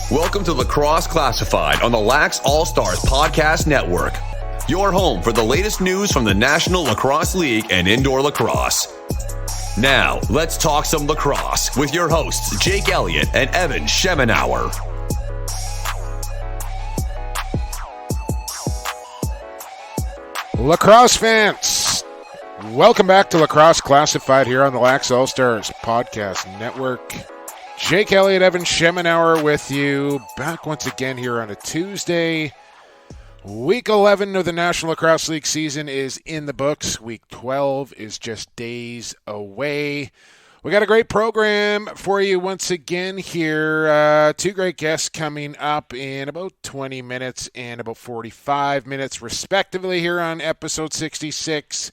Welcome to Lacrosse Classified on the Lax All-Stars Podcast Network. Your home for the latest news from the National Lacrosse League and indoor lacrosse. Now, let's talk some lacrosse with your hosts, Jake Elliott and Evan Schemenauer. Lacrosse fans, welcome back to Lacrosse Classified here on the Lax All-Stars Podcast Network. Jake Elliott, Evan Schemenauer with you, back once again here on a Tuesday. Week 11 of the National Lacrosse League season is in the books. Week 12 is just days away. We got a great program for you once again here. Two great guests coming up in about 20 minutes and about 45 minutes respectively here on episode 66.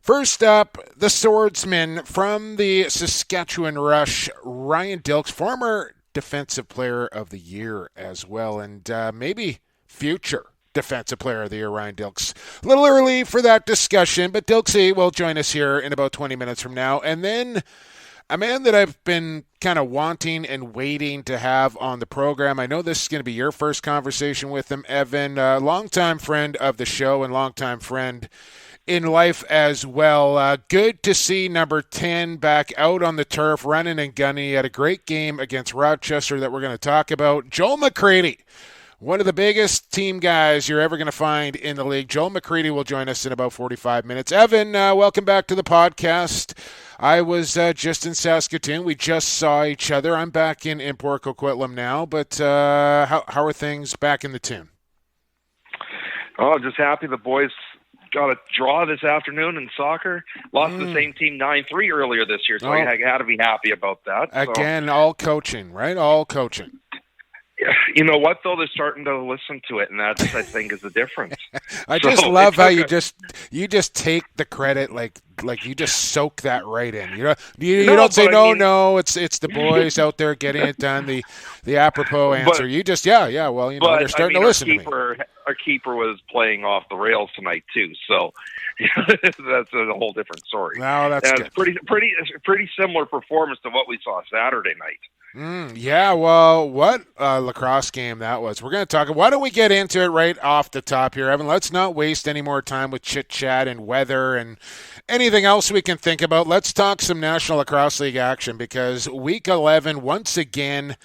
First up, the swordsman from the Saskatchewan Rush, Ryan Dilks, former Defensive Player of the Year as well, and maybe future Defensive Player of the Year, Ryan Dilks. A little early for that discussion, but Dilksy will join us here in about 20 minutes from now. And then a man that I've been kind of wanting and waiting to have on the program. I know this is going to be your first conversation with him, Evan, a longtime friend of the show and longtime friend in life as well. Good to see number 10 back out on the turf, running and gunning. He had a great game against Rochester that we're going to talk about. Joel McCready, one of the biggest team guys you're ever going to find in the league. Joel McCready will join us in about 45 minutes. Evan, welcome back to the podcast. I was just in Saskatoon. We just saw each other. I'm back in Port Coquitlam now, but how are things back in the tune? Oh, just happy the boys got a draw this afternoon in soccer. Lost to the same team 9-3 earlier this year, so I had to be happy about that. Again, all coaching, right? All coaching. You know what, though? They're starting to listen to it, and that's, I think, is the difference. I just love how you just take the credit, like you just soak that right in. You don't say no. It's the boys out there getting it done. The apropos answer. You just well, they're starting to listen to me. Our keeper was playing off the rails tonight too, so that's a whole different story. No, that's good. It's pretty similar performance to what we saw Saturday night. Well, what a lacrosse game that was. We're going to talk. Why don't we get into it right off the top here, Evan? Let's not waste any more time with chit-chat and weather and anything else we can think about. Let's talk some National Lacrosse League action because Week 11, once again,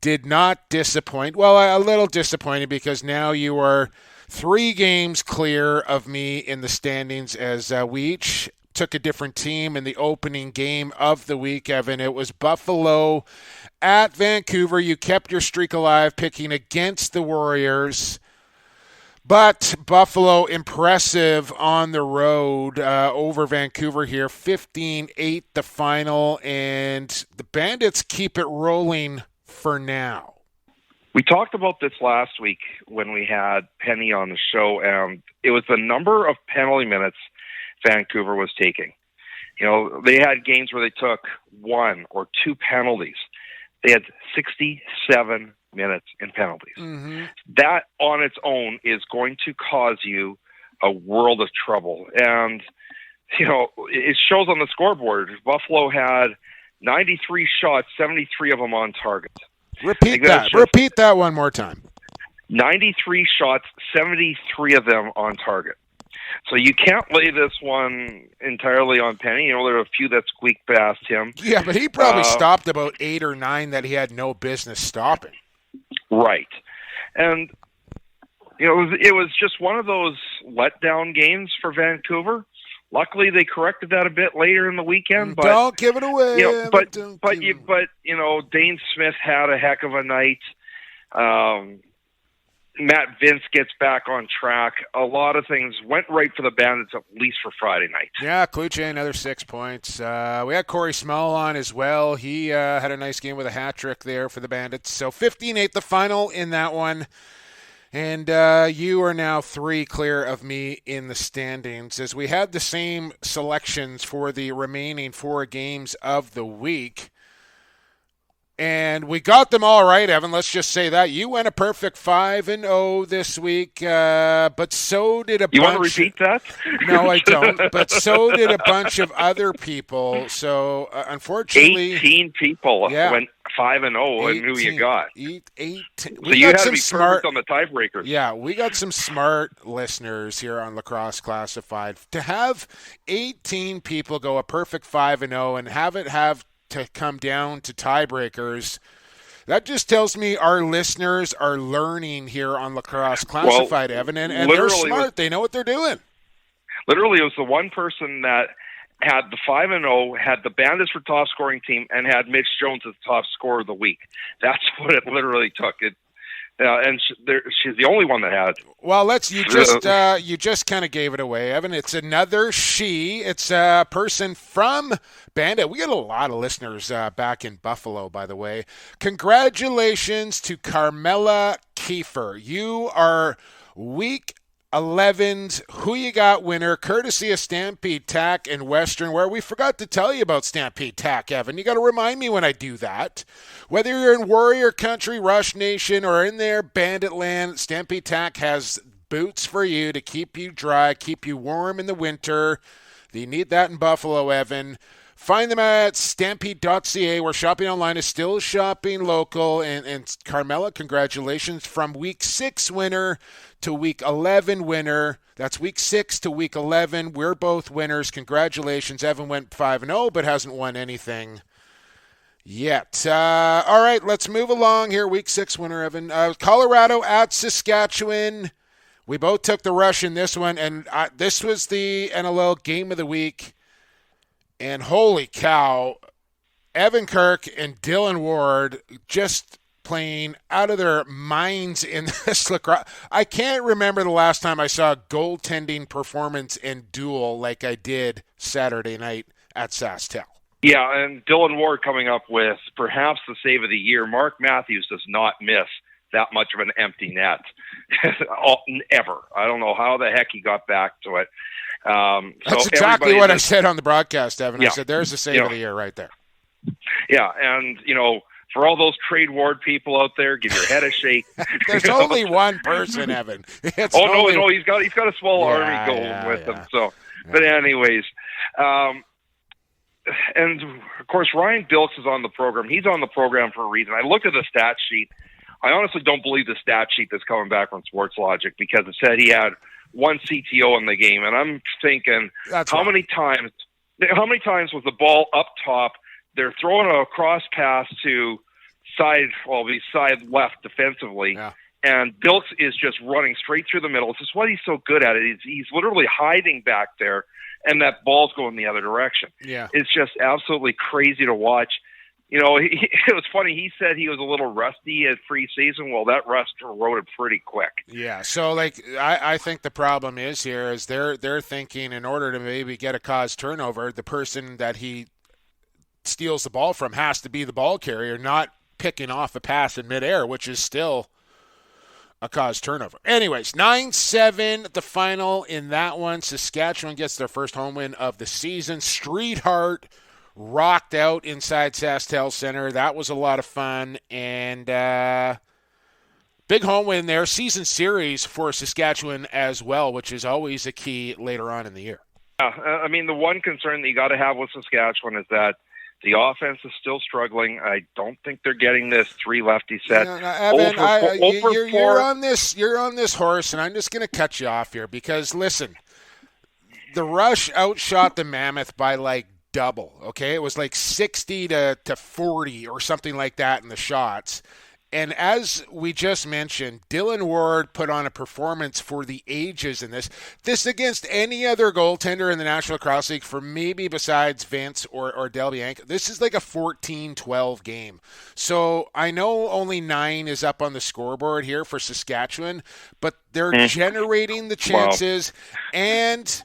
did not disappoint. Well, a little disappointing because now you are 3 games clear of me in the standings as we each took a different team in the opening game of the week, Evan. It was Buffalo at Vancouver. You kept your streak alive picking against the Warriors. But Buffalo impressive on the road over Vancouver here. 15-8 the final, and the Bandits keep it rolling for now. We talked about this last week when we had Penny on the show, and it was the number of penalty minutes Vancouver was taking. You know, they had games where they took 1 or 2 penalties. They had 67 minutes in penalties. Mm-hmm. That on its own is going to cause you a world of trouble. And, you know, it shows on the scoreboard. Buffalo had 93 shots, 73 of them on target. Repeat that one more time. 93 shots, 73 of them on target. So you can't lay this one entirely on Penny. You know, there are a few that squeaked past him. Yeah, but he probably stopped about 8 or 9 that he had no business stopping. Right. And, you know, it was just one of those letdown games for Vancouver. Luckily, they corrected that a bit later in the weekend. But, don't give it away. You know, but you know, Dane Smith had a heck of a night. Matt Vince gets back on track. A lot of things went right for the Bandits, at least for Friday night. Yeah, Kluche, another 6 points. We had Corey Small on as well. He had a nice game with a hat trick there for the Bandits. So 15-8 the final in that one. And you are now 3 clear of me in the standings as we had the same selections for the remaining 4 games of the week. And we got them all right, Evan. Let's just say that. You went a perfect 5-0 this week, but so did a bunch. You want to repeat that? No, I don't. But so did a bunch of other people. So, unfortunately... 18 people went 5-0 and who you got. 18. So you had to be perfect on the tiebreakers. Yeah, we got some smart listeners here on Lacrosse Classified. To have 18 people go a perfect 5-0 and have it have to come down to tiebreakers, that just tells me our listeners are learning here on Lacrosse Classified, Evan, and they're smart. They know what they're doing. Literally, it was the one person that had the 5-0, had the Bandits for top scoring team, and had Mitch Jones as top scorer of the week. That's what it literally took. And she's the only one that had. Well, you just kind of gave it away, Evan. It's another she. It's a person from Bandit. We got a lot of listeners back in Buffalo, by the way. Congratulations to Carmela Kiefer. You are week 11's Who You Got winner, courtesy of Stampede Tack and Western, where we forgot to tell you about Stampede Tack, Evan. You got to remind me when I do that. Whether you're in Warrior Country, Rush Nation, or in there Bandit Land, Stampede Tack has boots for you to keep you dry, keep you warm in the winter. You need that in Buffalo, Evan. Find them at stampede.ca, where shopping online is still shopping local. And Carmela, congratulations from week 6 winner to week 11 winner. That's week 6 to week 11. We're both winners. Congratulations. Evan went 5-0, but hasn't won anything yet. All right, let's move along here. Week 6 winner, Evan. Colorado at Saskatchewan. We both took the Rush in this one, and this was the NLL Game of the Week. And holy cow, Evan Kirk and Dillon Ward just playing out of their minds in this lacrosse. I can't remember the last time I saw a goaltending performance and duel like I did Saturday night at SaskTel. Yeah, and Dillon Ward coming up with perhaps the save of the year. Mark Matthews does not miss that much of an empty net ever. I don't know how the heck he got back to it. That's exactly what I said on the broadcast, Evan. Yeah. I said, there's the save of the year right there. Yeah, and, for all those trade Ward people out there, give your head a shake. There's only one person, Evan. No, he's got a small army going with him. So, but anyways, and of course Ryan Dilks is on the program. He's on the program for a reason. I looked at the stat sheet. I honestly don't believe the stat sheet that's coming back from Sports Logic, because it said he had one CTO in the game, and I'm thinking, how many times was the ball up top? They're throwing a cross pass to side left defensively, and Dilks is just running straight through the middle. This is what he's so good at. He's literally hiding back there, and that ball's going the other direction. Yeah, it's just absolutely crazy to watch. It was funny. He said he was a little rusty at preseason. Well, that rust eroded pretty quick. Yeah. So, I think the problem is they're thinking, in order to maybe get a cause turnover, the person that he steals the ball from has to be the ball carrier, not picking off a pass in midair, which is still a cause turnover. Anyways, 9-7 the final in that one. Saskatchewan gets their first home win of the season. Streetheart rocked out inside SaskTel Center. That was a lot of fun. And big home win there. Season series for Saskatchewan as well, which is always a key later on in the year. I mean, the one concern that you got to have with Saskatchewan is that the offense is still struggling. I don't think they're getting this 3 lefty set. Evan, you're on this horse, and I'm just going to cut you off here because, listen, the Rush outshot the Mammoth by double, okay? It was 60 to 40 or something like that in the shots. And as we just mentioned, Dillon Ward put on a performance for the ages in this against any other goaltender in the National Lacrosse League, for maybe besides Vince or Del Bianco. This is like a 14-12 game. So I know only 9 is up on the scoreboard here for Saskatchewan, but they're generating the chances, and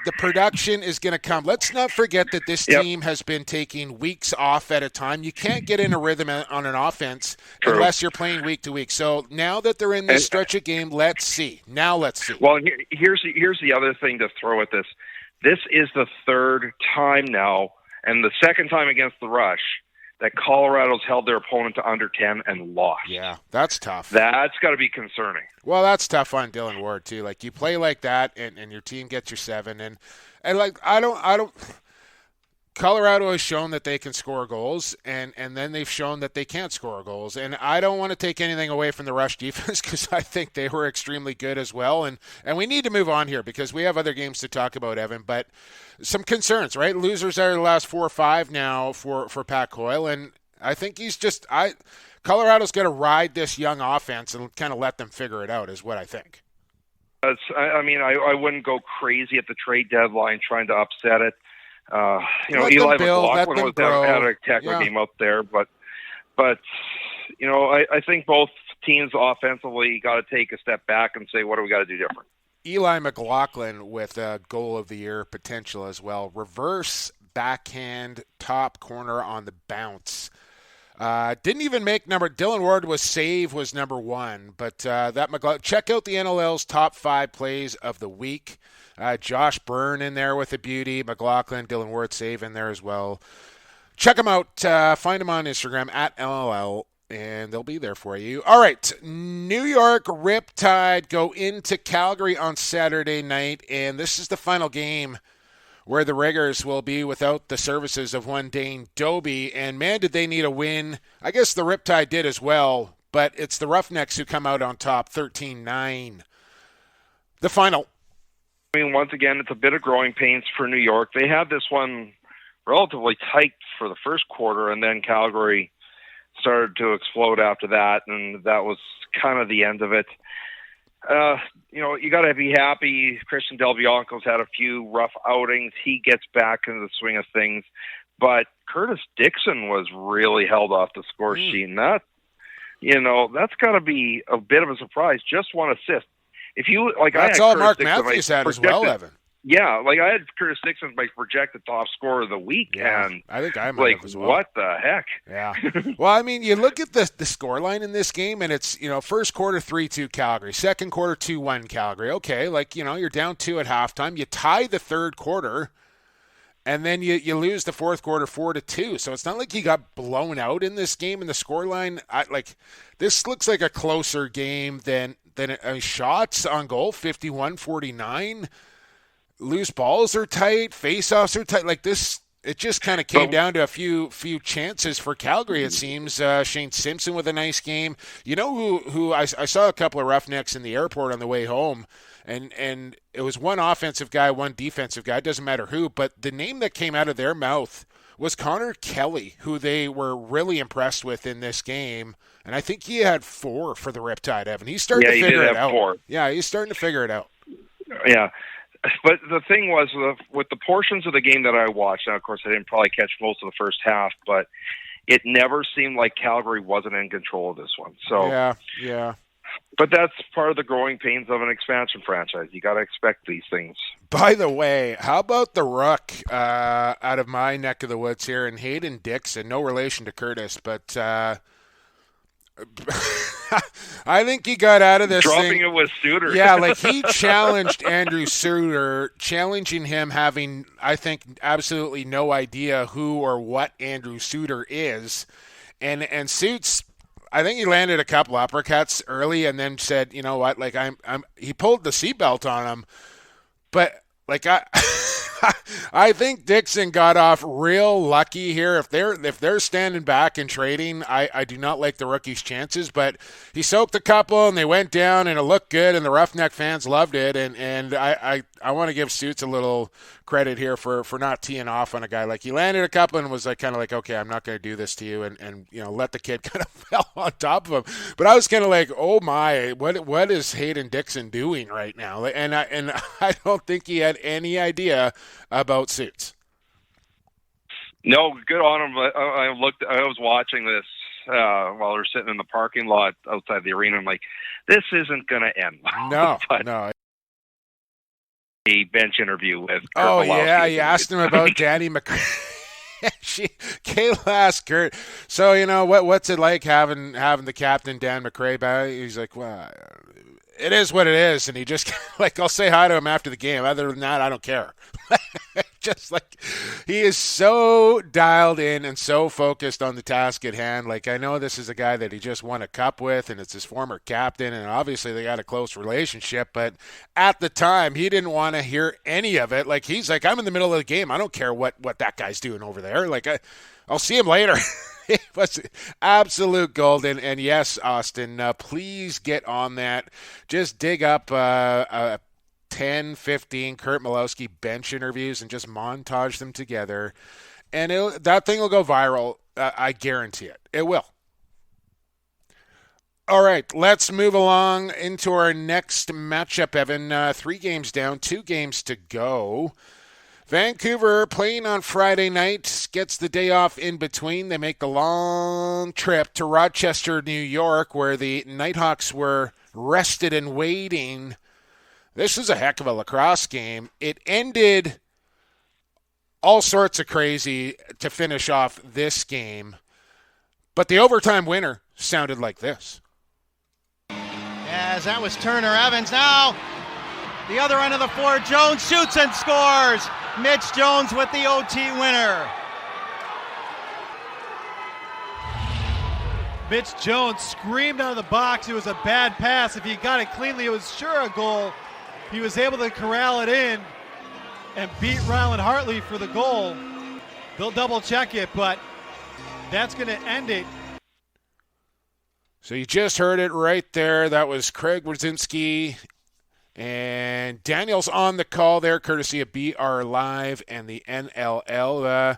the production is going to come. Let's not forget that this team has been taking weeks off at a time. You can't get in a rhythm on an offense unless you're playing week to week. So now that they're in this stretch of game, let's see. Well, here's the other thing to throw at this. This is the 3rd time now, and the 2nd time against the Rush, that Colorado's held their opponent to under 10 and lost. Yeah, that's tough. That's got to be concerning. Well, that's tough on Dillon Ward too. You play like that, and your team gets your 7, and I don't. Colorado has shown that they can score goals, and then they've shown that they can't score goals. And I don't want to take anything away from the Rush defense because I think they were extremely good as well. And we need to move on here because we have other games to talk about, Evan. But some concerns, right? Losers are the last 4 or 5 now for Pat Coyle, and I think Colorado's going to ride this young offense and kind of let them figure it out is what I think. I wouldn't go crazy at the trade deadline trying to upset it. Eli McLaughlin had a tackle game up there, but I think both teams offensively got to take a step back and say, what do we got to do different? Eli McLaughlin with a goal of the year potential as well. Reverse backhand top corner on the bounce. Didn't even make Dillon Ward was number 1, but check out the NLL's top 5 plays of the week. Josh Byrne in there with a beauty. McLaughlin, Dillon Ward save in there as well. Check them out. Find them on Instagram at NLL, and they'll be there for you. All right, New York Riptide go into Calgary on Saturday night, and this is the final game where the Riggers will be without the services of one Dane Doby. And, man, did they need a win. I guess the Riptide did as well, but it's the Roughnecks who come out on top, 13-9. The final. Once again, it's a bit of growing pains for New York. They had this one relatively tight for the first quarter, and then Calgary started to explode after that, and that was kind of the end of it. You got to be happy. Christian Del Bianco's had a few rough outings. He gets back into the swing of things. But Curtis Dixon was really held off the score sheet. And that's got to be a bit of a surprise. Just one assist. That's all Mark Matthews had as well, Evan. Yeah, I had Curtis Dixon my projected top scorer of the week, and I think I might have as well. What the heck? Yeah. Well, you look at the scoreline in this game, and it's first quarter 3-2 Calgary, second quarter 2-1 Calgary. Okay, you're down 2 at halftime. You tie the third quarter, and then you lose the fourth quarter 4-2. So it's not like you got blown out in this game. In the scoreline, this looks like a closer game than shots on goal, 51-49. Loose balls are tight, face-offs are tight. It just kind of came down to a few chances for Calgary, it seems. Shane Simpson with a nice game. You know who I saw a couple of Roughnecks in the airport on the way home, and it was one offensive guy, one defensive guy. It doesn't matter who, but the name that came out of their mouth was Connor Kelly, who they were really impressed with in this game. And I think he had 4 for the Riptide, Evan. He's starting to figure it out. 4. Yeah, he's starting to figure it out. Yeah. But the thing was, with the portions of the game that I watched, now, of course, I didn't probably catch most of the first half, but it never seemed like Calgary wasn't in control of this one. So Yeah. But that's part of the growing pains of an expansion franchise. You got to expect these things. By the way, how about the Rook out of my neck of the woods here, and Hayden Dixon, no relation to Curtis, but I think he got out of this dropping it with Suter. Yeah, he challenged Andrew Suter, challenging him having, I think, absolutely no idea who or what Andrew Suter is. And Suits, I think he landed a couple uppercuts early and then said, you know what, he pulled the seatbelt on him. But I think Dixon got off real lucky here. If they're standing back and trading, I do not like the rookie's chances. But he soaked a couple and they went down and it looked good and the Roughneck fans loved it. And I want to give Suits a little credit here for not teeing off on a guy. He landed a couple and was okay, I'm not going to do this to you, and let the kid kind of fell on top of him. But I was kind of oh my, what is Hayden Dixon doing right now? And I don't think he had any idea about Suits. No, good on him. I was watching this while we were sitting in the parking lot outside the arena. I'm like, this isn't going to end well. No. A bench interview with Kirk. Oh, yeah, you asked him about Danny McCray. Kayla asked Kurt, so, what's it like having the captain, Dan McCray, back? He's like, well, it is what it is. And he just, I'll say hi to him after the game. Other than that, I don't care. just like, he is so dialed in and so focused on the task at hand. Like, I know this is a guy that he just won a cup with, and it's his former captain, and obviously they got a close relationship, but at the time, he didn't want to hear any of it. Like, he's like, I'm in the middle of the game. I don't care what that guy's doing over there. Like, I'll see him later. It was absolute gold. And yes, Austin, please get on that. Just dig up 10, 15 Kurt Malowski bench interviews and just montage them together. And that thing will go viral. I guarantee it. It will. All right, let's move along into our next matchup, Evan. 3 games down, 2 games to go. Vancouver playing on Friday night, gets the day off in between. They make the long trip to Rochester, New York, where the Nighthawks were rested and waiting. This is a heck of a lacrosse game. It ended all sorts of crazy to finish off this game, but the overtime winner sounded like this. As that was Turner Evans. Now, the other end of the floor, Jones shoots and scores. Mitch Jones with the OT winner. Mitch Jones screamed out of the box. It was a bad pass. If he got it cleanly, it was sure a goal. He was able to corral it in and beat Ryland Hartley for the goal. They'll double check it, but that's going to end it. So you just heard it right there. That was Craig Brzezinski. And Daniel's on the call there, courtesy of BR Live and the NLL.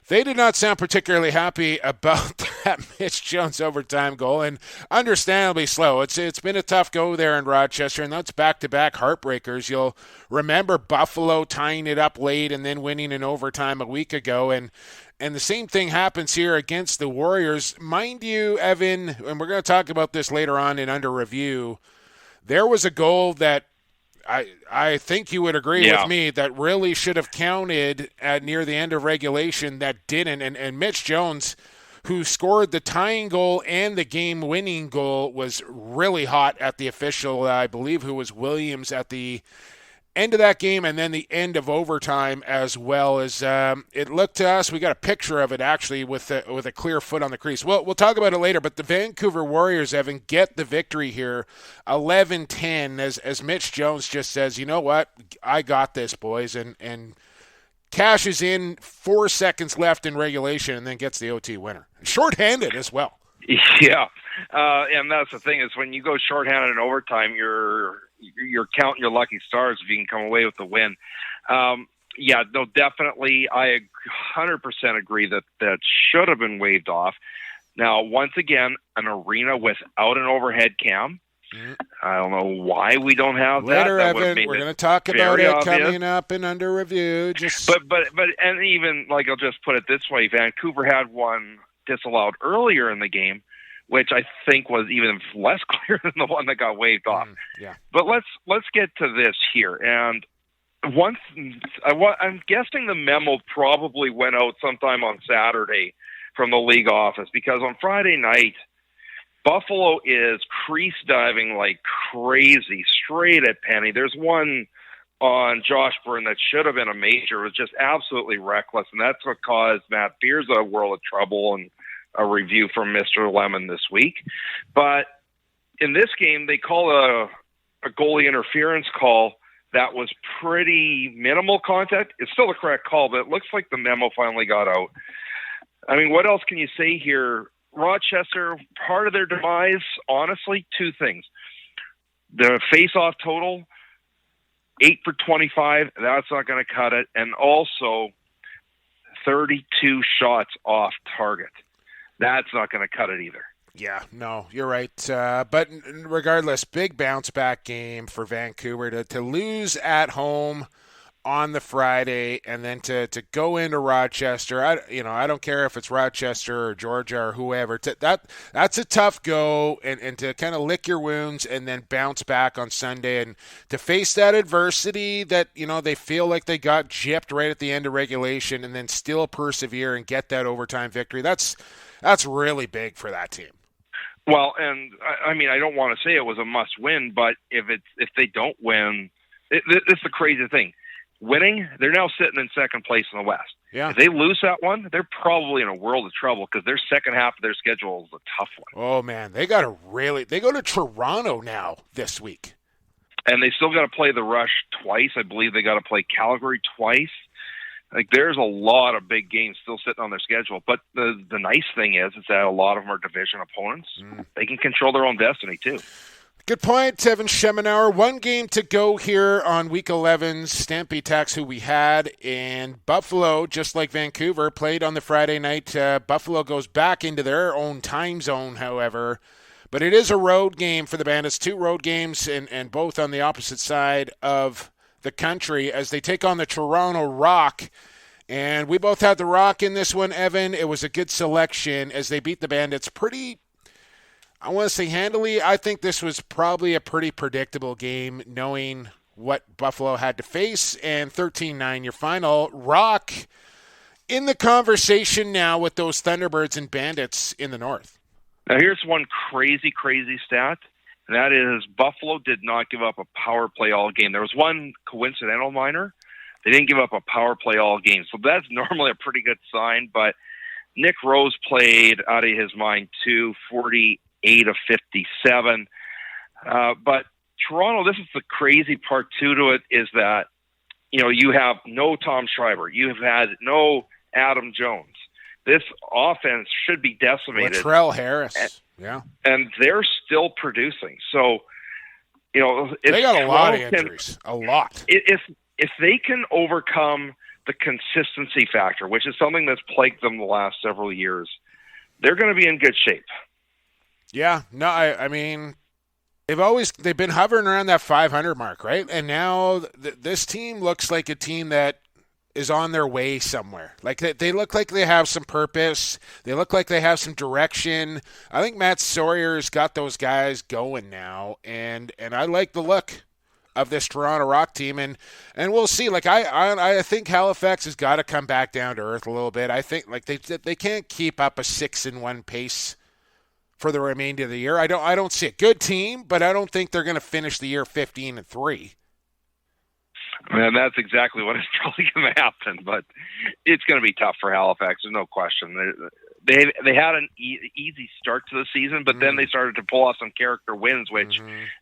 They did not sound particularly happy about that Mitch Jones overtime goal, and understandably slow. It's been a tough go there in Rochester, and that's back-to-back heartbreakers. You'll remember Buffalo tying it up late and then winning in overtime a week ago, and the same thing happens here against the Warriors. Mind you, Evan, and we're going to talk about this later on in Under Review, there was a goal that I think you would agree with me that really should have counted at near the end of regulation that didn't. And Mitch Jones, who scored the tying goal and the game-winning goal, was really hot at the official, I believe, who was Williams, at the end of that game and then the end of overtime as well. As it looked to us, we got a picture of it actually with a clear foot on the crease. Well, we'll talk about it later, but the Vancouver Warriors, Evan, get the victory here, 11-10, as Mitch Jones just says, you know what, I got this, boys, and cashes in 4 seconds left in regulation and then gets the OT winner. Shorthanded as well. Yeah, and that's the thing is when you go shorthanded in overtime, you're counting your lucky stars if you can come away with the win. Yeah, no, definitely. I 100% agree that should have been waved off. Now, once again, an arena without an overhead cam. I don't know why we don't have later, that. Evan, we're going to talk about it obvious. Coming up in Under Review. But and even, like, I'll just put it this way, Vancouver had one disallowed earlier in the game, which I think was even less clear than the one that got waved off. Yeah. But let's get to this here. And I'm guessing the memo probably went out sometime on Saturday from the league office, because on Friday night, Buffalo is crease diving like crazy, straight at Penny. There's one on Josh Byrne that should have been a major. It was just absolutely reckless, and that's what caused Matt Beers a world of trouble, and a review from Mr. Lemon this week. But in this game, they call a goalie interference call that was pretty minimal contact. It's still the correct call, but it looks like the memo finally got out. I mean, what else can you say here? Rochester, part of their demise, honestly, 2 things. The face-off total, 8 for 25, that's not going to cut it. And also 32 shots off target. That's not going to cut it either. Yeah, no, you're right. But regardless, big bounce-back game for Vancouver to lose at home on the Friday and then to go into Rochester. I don't care if it's Rochester or Georgia or whoever. That's a tough go, and to kind of lick your wounds and then bounce back on Sunday and to face that adversity that, they feel like they got gypped right at the end of regulation and then still persevere and get that overtime victory. That's really big for that team. Well, and I mean, I don't want to say it was a must-win, but if they don't win, this is the crazy thing. winning, they're now sitting in second place in the West. Yeah. If they lose that one, they're probably in a world of trouble because their second half of their schedule is a tough one. Oh, man, they go to Toronto now this week. And they still got to play the Rush twice. I believe they got to play Calgary twice. Like, there's a lot of big games still sitting on their schedule. But the nice thing is that a lot of them are division opponents. They can control their own destiny, too. Good point, Evan Schemenauer. One game to go here on Week 11's Stampede Tax, who we had. And Buffalo, just like Vancouver, played on the Friday night. Buffalo goes back into their own time zone, however. But it is a road game for the Bandits. 2 road games, and both on the opposite side of the country as they take on the Toronto Rock. And we both had the Rock in this one, Evan. It was a good selection as they beat the Bandits pretty, I want to say handily. I think this was probably a pretty predictable game, knowing what Buffalo had to face. And 13-9, your final. Rock in the conversation now with those Thunderbirds and Bandits in the North. Now, here's one crazy stat, and that is Buffalo did not give up a power play all game. There was one coincidental minor. They didn't give up a power play all game, so that's normally a pretty good sign. But Nick Rose played out of his mind, 48 of 57. But Toronto, this is the crazy part, too, to it, is that, you have no Tom Schreiber. You have had no Adam Jones. This offense should be decimated. Latrell Harris, and they're still producing. So, if they got a lot of injuries, a lot. If they can overcome the consistency factor, which is something that's plagued them the last several years, they're going to be in good shape. Yeah, no, I mean, they've been hovering around that 500 mark, right? And now this team looks like a team that is on their way somewhere. Like they look like they have some purpose. They look like they have some direction. I think Matt Sawyer's got those guys going now, and I like the look of this Toronto Rock team, and we'll see. Like I think Halifax has got to come back down to earth a little bit. I think like they can't keep up a 6-1 pace for the remainder of the year. I don't see a good team, but I don't think they're going to finish the year 15-3. And that's exactly what is probably going to happen, but it's going to be tough for Halifax. There's no question. They had an easy start to the season, but then they started to pull off some character wins, which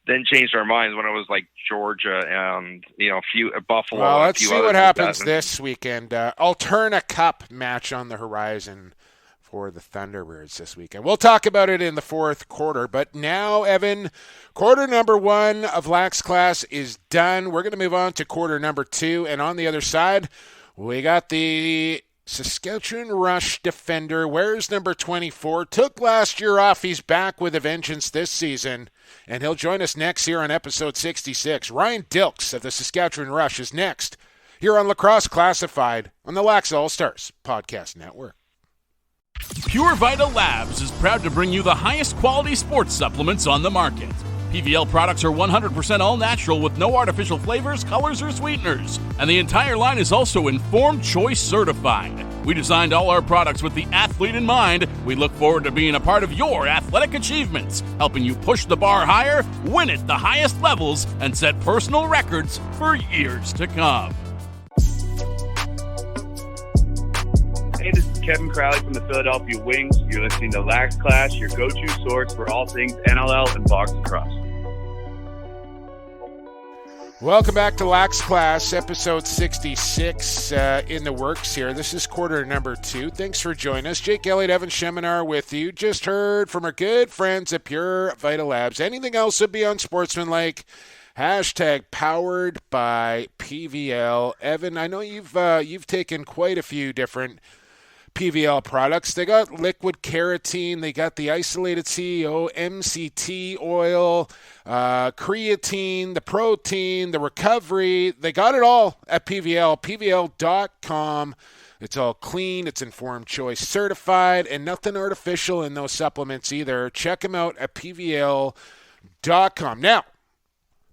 then changed our minds when it was like Georgia and a few Buffalo. Well, let's see what happens this weekend. Alterna Cup match on the horizon for the Thunderbirds this weekend. We'll talk about it in the fourth quarter, but now, Evan, quarter number 1 of Lax Class is done. We're going to move on to quarter number 2, and on the other side, we got the Saskatchewan Rush Defender. Where's number 24? Took last year off. He's back with a vengeance this season, and he'll join us next here on episode 66. Ryan Dilks of the Saskatchewan Rush is next here on Lacrosse Classified on the Lax All-Stars Podcast Network. Pure Vita Labs is proud to bring you the highest quality sports supplements on the market. PVL products are 100% all natural with no artificial flavors, colors, or sweeteners. And the entire line is also Informed Choice certified. We designed all our products with the athlete in mind. We look forward to being a part of your athletic achievements, helping you push the bar higher, win at the highest levels, and set personal records for years to come. Hey, this is Kevin Crowley from the Philadelphia Wings. You're listening to Lax Class, your go-to source for all things NLL and box lacrosse. Welcome back to Lax Class, episode 66 in the works here. This is quarter number 2. Thanks for joining us. Jake Elliott, Evan Schemenauer with you. Just heard from our good friends at Pure Vita Labs. Anything else would be unsportsmanlike. Hashtag powered by PVL. Evan, I know you've taken quite a few different PVL products. They got liquid keratin, they got the isolated CEO, MCT oil, creatine, the protein, the recovery. They got it all at PVL, PVL.com. It's all clean, it's Informed Choice certified, and nothing artificial in those supplements either. Check them out at PVL.com. Now,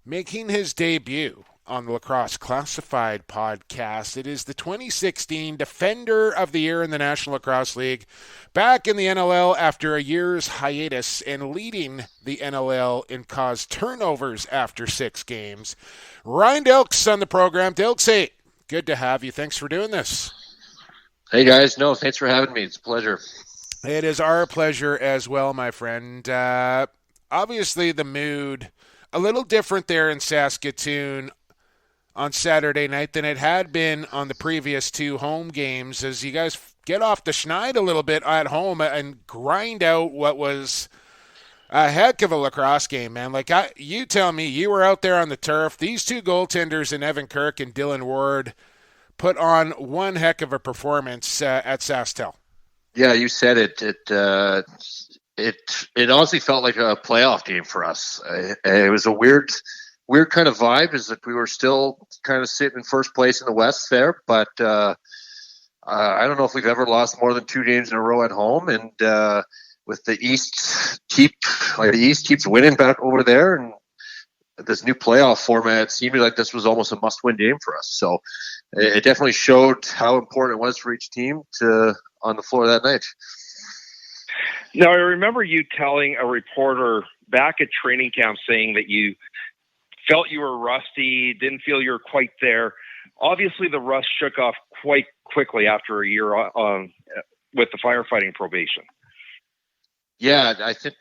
making his debut on the Lacrosse Classified podcast, it is the 2016 Defender of the Year in the National Lacrosse League, back in the NLL after a year's hiatus and leading the NLL in caused turnovers after 6 games. Ryan Dilks on the program. Dilks, hey, Good to have you. Thanks for doing this. Hey, guys. No, thanks for having me. It's a pleasure. It is our pleasure as well, my friend. Obviously, the mood a little different there in Saskatoon on Saturday night than it had been on the previous 2 home games, as you guys get off the schneid a little bit at home and grind out what was a heck of a lacrosse game, man. Like, you tell me, you were out there on the turf. These 2 goaltenders in Evan Kirk and Dillon Ward put on one heck of a performance at SaskTel. Yeah, you said it. It honestly felt like a playoff game for us. It was a weird kind of vibe, is that we were still kind of sitting in first place in the West there, but I don't know if we've ever lost more than 2 games in a row at home, and with the East keeps winning back over there, and this new playoff format, it seemed like this was almost a must-win game for us. So it definitely showed how important it was for each team on the floor that night. Now, I remember you telling a reporter back at training camp saying that you felt you were rusty, didn't feel you were quite there. Obviously, the rust shook off quite quickly after a year with the firefighting probation. Yeah, I think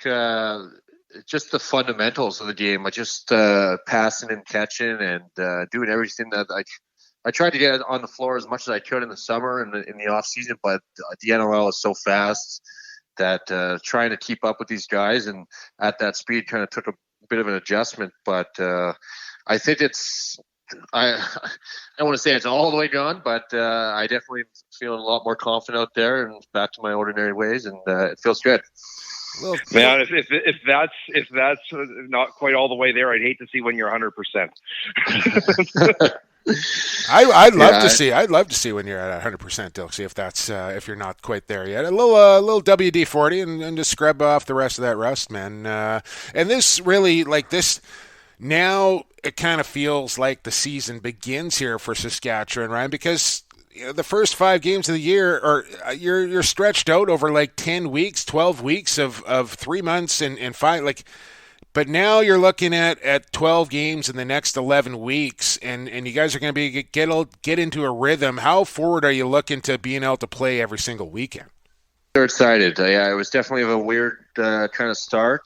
just the fundamentals of the game, just passing and catching and doing everything that I tried to get on the floor as much as I could in the summer and in the off season, but the NLL is so fast that trying to keep up with these guys and at that speed kind of took a bit of an adjustment. But I think I don't want to say it's all the way gone, but I definitely feeling a lot more confident out there and back to my ordinary ways, and it feels good. Man, if that's not quite all the way there, I'd hate to see when you're 100%. I'd love to see when you're at 100%, Dilksy, if that's if you're not quite there yet. A little WD-40 and just scrub off the rest of that rust, man. And this really, like this, now it kind of feels like the season begins here for Saskatchewan, right? Because the first 5 games of the year, or you're stretched out over like 10 weeks, 12 weeks of 3 months and 5, but now you're looking at 12 games in the next 11 weeks, and you guys are going to be get into a rhythm. How forward are you looking to being able to play every single weekend? They're excited. Yeah, it was definitely a weird kind of start,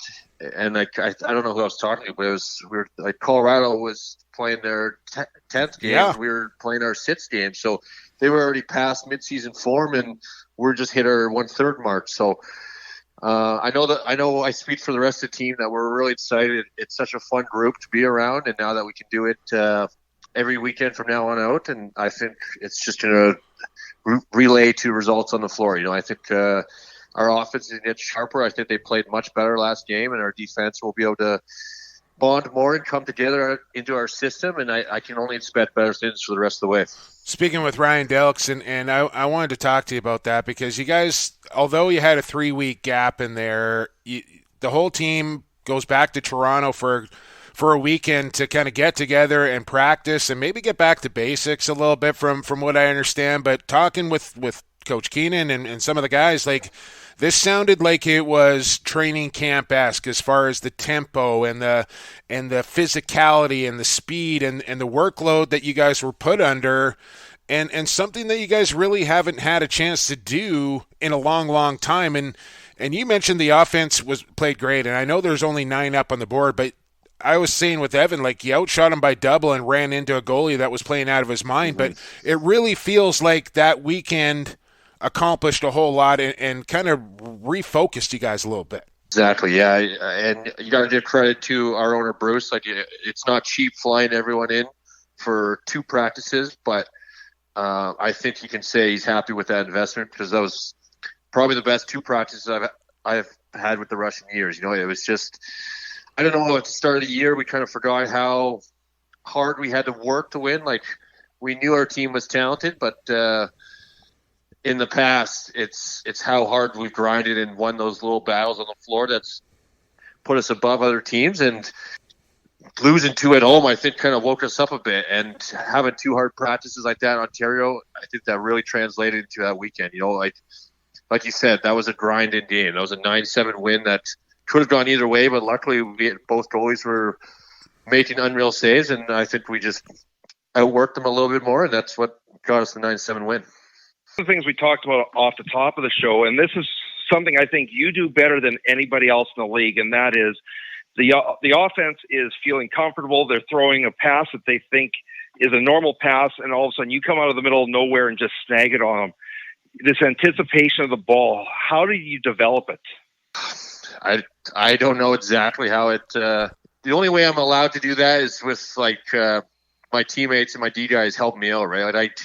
and I don't know who I was talking to, but it was weird. Like Colorado was playing their 10th game, yeah. We were playing our 6th game, so they were already past midseason form, and we're just hit our 1/3 mark. So I know I speak for the rest of the team that we're really excited. It's such a fun group to be around, and now that we can do it every weekend from now on out, and I think it's just going to relay to results on the floor. I think our offense is getting sharper. I think they played much better last game, and our defense will be able to bond more and come together into our system, and I can only expect better things for the rest of the way. Speaking with Ryan Dilks, and I wanted to talk to you about that, because you guys, although you had a 3-week gap in there, the whole team goes back to Toronto for a weekend to kind of get together and practice and maybe get back to basics a little bit from what I understand. But talking with Coach Keenan and some of the guys, like, this sounded like it was training camp-esque as far as the tempo and the physicality and the speed and the workload that you guys were put under, and something that you guys really haven't had a chance to do in a long, long time. And you mentioned the offense was played great, and I know there's only 9 up on the board, but I was saying with Evan, like, you outshot him by double and ran into a goalie that was playing out of his mind. Mm-hmm. But it really feels like that weekend accomplished a whole lot and kind of refocused you guys a little bit. Exactly, yeah. And you got to give credit to our owner, Bruce. Like, it's not cheap flying everyone in for 2 practices, but I think you can say he's happy with that investment, because that was probably the best 2 practices I've had with the Rush in years. It was just, I don't know, at the start of the year, we kind of forgot how hard we had to work to win. Like, we knew our team was talented, but in the past, it's how hard we've grinded and won those little battles on the floor that's put us above other teams. And losing 2 at home, I think, kind of woke us up a bit. And having 2 hard practices like that in Ontario, I think that really translated into that weekend. Like you said, that was a grinding game. That was a 9-7 win that could have gone either way, but luckily both goalies were making unreal saves, and I think we just outworked them a little bit more, and that's what got us the 9-7 win. One of the things we talked about off the top of the show, and this is something I think you do better than anybody else in the league, and that is the offense is feeling comfortable. They're throwing a pass that they think is a normal pass, and all of a sudden you come out of the middle of nowhere and just snag it on them. This anticipation of the ball, how do you develop it? I don't know exactly how it. The only way I'm allowed to do that is with my teammates and my D guys help me out, right? Like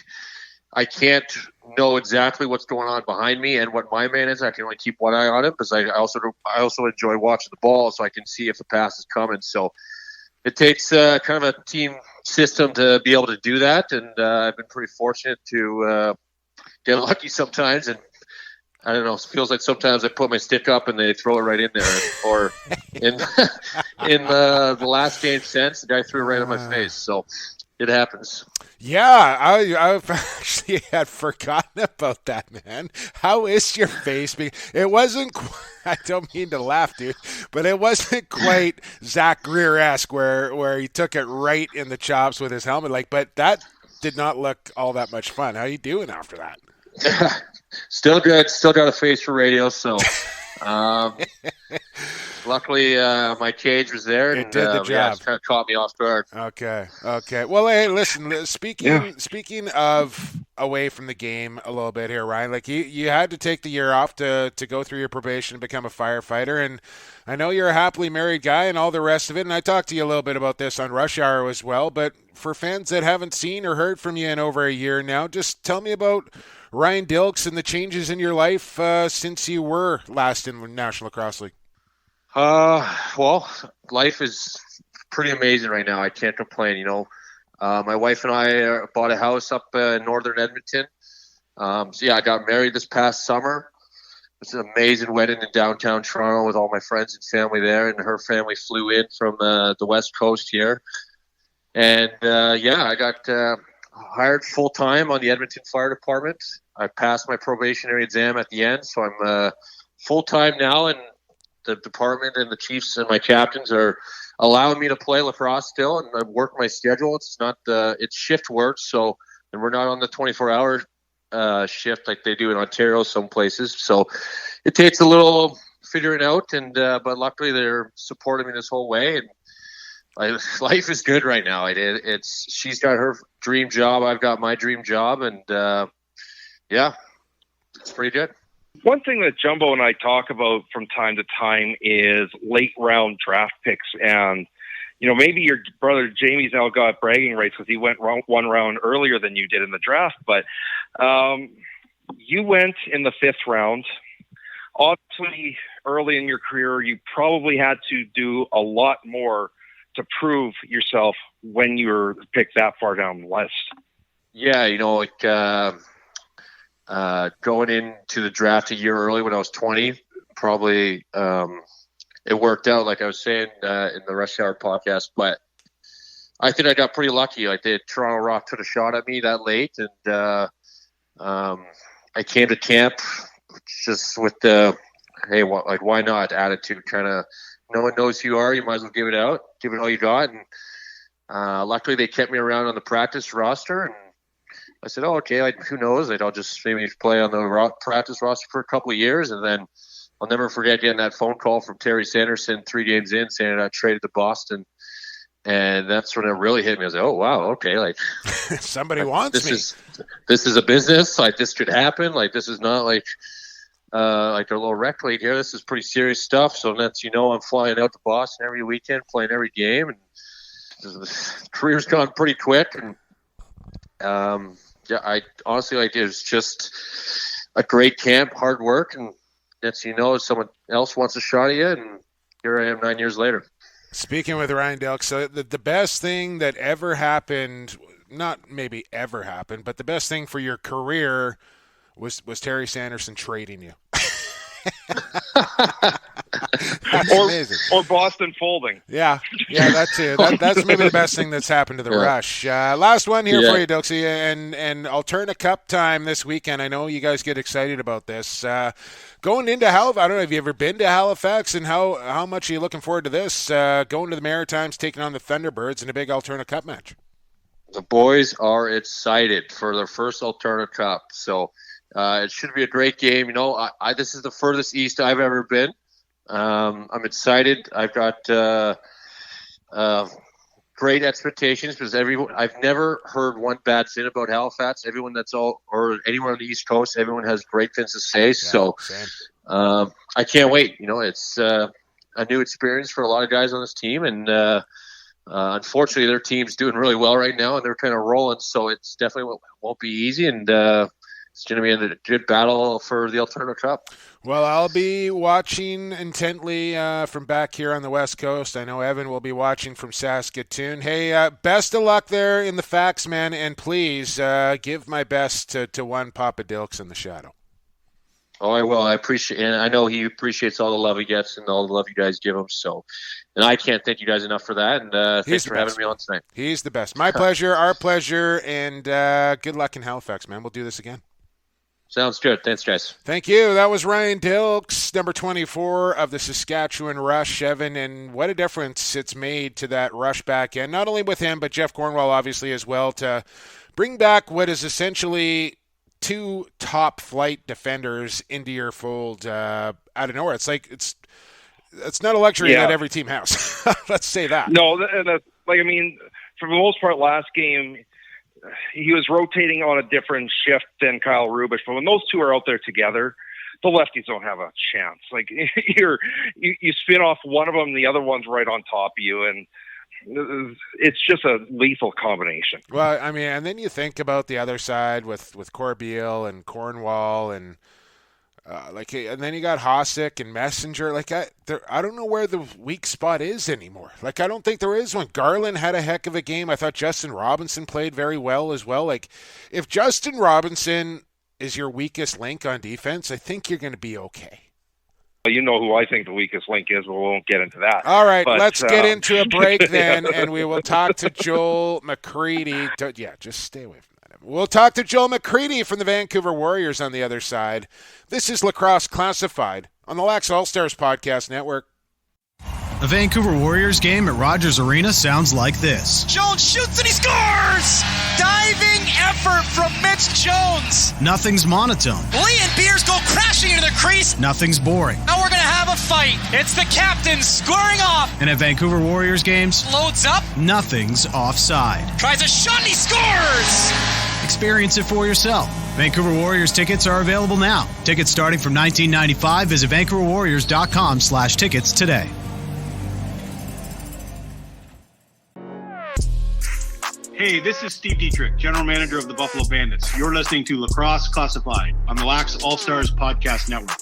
I can't know exactly what's going on behind me and what my man is. I can only keep one eye on him because I also enjoy watching the ball, so I can see if the pass is coming. So it takes kind of a team system to be able to do that, and I've been pretty fortunate to get lucky sometimes. And I don't know, it feels like sometimes I put my stick up and they throw it right in there. Or in the last game since, the guy threw it right in my face. So it happens. Yeah, I've actually had forgotten about that, man. How is your face? It wasn't I don't mean to laugh, dude, but it wasn't quite Zach Greer-esque where he took it right in the chops with his helmet. But that did not look all that much fun. How you doing after that? Still good. Still got a face for radio, so luckily my cage was there. It did the job. Yeah, it kind of caught me off guard. Okay. Well, hey, listen. Speaking of away from the game a little bit here, Ryan. Like you had to take the year off to go through your probation and become a firefighter, and I know you're a happily married guy and all the rest of it. And I talked to you a little bit about this on Rush Hour as well. But for fans that haven't seen or heard from you in over a year now, just tell me about Ryan Dilks and the changes in your life since you were last in the National Lacrosse League. Well, life is pretty amazing right now. I can't complain. My wife and I bought a house up in northern Edmonton. So yeah, I got married this past summer. It was an amazing wedding in downtown Toronto with all my friends and family there, and her family flew in from the West Coast here. And I got hired full-time on the Edmonton Fire Department. I passed my probationary exam at the end, so I'm full-time now, and the department and the chiefs and my captains are allowing me to play lacrosse still, and I work my schedule. It's not it's shift work, so and we're not on the 24-hour shift like they do in Ontario some places. So it takes a little figuring out, and but luckily they're supporting me this whole way, and life is good right now. It's she's got her dream job, I've got my dream job, and yeah, it's pretty good. One thing that Jumbo and I talk about from time to time is late round draft picks. And, maybe your brother Jamie's now got bragging rights because he went one round earlier than you did in the draft. But you went in the 5th round. Obviously, early in your career, you probably had to do a lot more to prove yourself when you were picked that far down the list. Yeah, going into the draft a year early when I was 20, probably it worked out, like I was saying in the Rush Hour podcast. But I think I got pretty lucky. Like Toronto Rock took a shot at me that late, and I came to camp just with the hey, why not attitude. Kind of, no one knows who you are. You might as well give it out, give it all you got. And luckily, they kept me around on the practice roster, and I said, oh, okay, who knows? I'll just maybe play on the practice roster for a couple of years. And then I'll never forget getting that phone call from Terry Sanderson 3 games in saying I traded to Boston. And that's when it really hit me. I was like, oh, wow, okay. Somebody wants me. This is a business. This could happen. This is not like a little rec league here. This is pretty serious stuff. So that's, I'm flying out to Boston every weekend, playing every game. And the career's gone pretty quick. And, yeah, I honestly it was just a great camp, hard work, and that's someone else wants a shot at you, and here I am 9 years later. Speaking with Ryan Dilks, so the best thing that ever happened, not maybe ever happened, but the best thing for your career was Terry Sanderson trading you. That's amazing. Or Boston folding. Yeah, that too. That's maybe the best thing that's happened to the Rush. Last one here for you, Dilksy, and Alterna Cup time this weekend. I know you guys get excited about this. Going into Halifax, I don't know if you ever been to Halifax, and how much are you looking forward to this? Going to the Maritimes, taking on the Thunderbirds in a big Alterna Cup match. The boys are excited for their first Alternative Cup, so it should be a great game. This is the furthest east I've ever been. I'm excited. I've got great expectations because I've never heard one bad thing about Halifax. Everyone or anyone on the East Coast, everyone has great things to say. Yeah, I can't wait. It's a new experience for a lot of guys on this team, and unfortunately, their team's doing really well right now, and they're kind of rolling. So it's definitely won't be easy, and it's going to be a good battle for the Alternative Cup. Well, I'll be watching intently from back here on the West Coast. I know Evan will be watching from Saskatoon. Hey, best of luck there in the Fax, man, and please give my best to one Papa Dilks in the shadow. Oh, I will. I appreciate, and I know he appreciates all the love he gets and all the love you guys give him. So, and I can't thank you guys enough for that. And thanks for having me on tonight. He's the best. My pleasure, our pleasure, and good luck in Halifax, man. We'll do this again. Sounds good. Thanks, guys. Thank you. That was Ryan Dilks, number 24 of the Saskatchewan Rush, Evan, and what a difference it's made to that rush back end, not only with him, but Jeff Cornwall obviously as well, to bring back what is essentially two top flight defenders into your fold out of nowhere. It's like it's not a luxury that every team has. Let's say that. No, that's for the most part, last game he was rotating on a different shift than Kyle Rubisch. But when those two are out there together, the lefties don't have a chance. Like you spin off one of them, the other one's right on top of you, and it's just a lethal combination. Well, and then you think about the other side with Corbeil and Cornwall and and then you got Hossack and Messenger. I don't know where the weak spot is anymore. I don't think there is one. Garland had a heck of a game. I thought Justin Robinson played very well as well. If Justin Robinson is your weakest link on defense, I think you're going to be okay. You know who I think the weakest link is, but we won't get into that. All right, let's get into a break then, and we will talk to Joel McCready. Just stay away from that. We'll talk to Joel McCready from the Vancouver Warriors on the other side. This is Lacrosse Classified on the Lax All-Stars Podcast Network. A Vancouver Warriors game at Rogers Arena sounds like this. Jones shoots and he scores! Diving effort from Mitch Jones. Nothing's monotone. Lee and Beers go crashing into the crease. Nothing's boring. Now we're going to have a fight. It's the captain squaring off. And at Vancouver Warriors games, loads up. Nothing's offside. Tries a shot and he scores! Experience it for yourself. Vancouver Warriors tickets are available now. Tickets starting from $19.95. Visit VancouverWarriors.com/tickets today. Hey, this is Steve Dietrich, General Manager of the Buffalo Bandits. You're listening to Lacrosse Classified on the Lax All-Stars Podcast Network.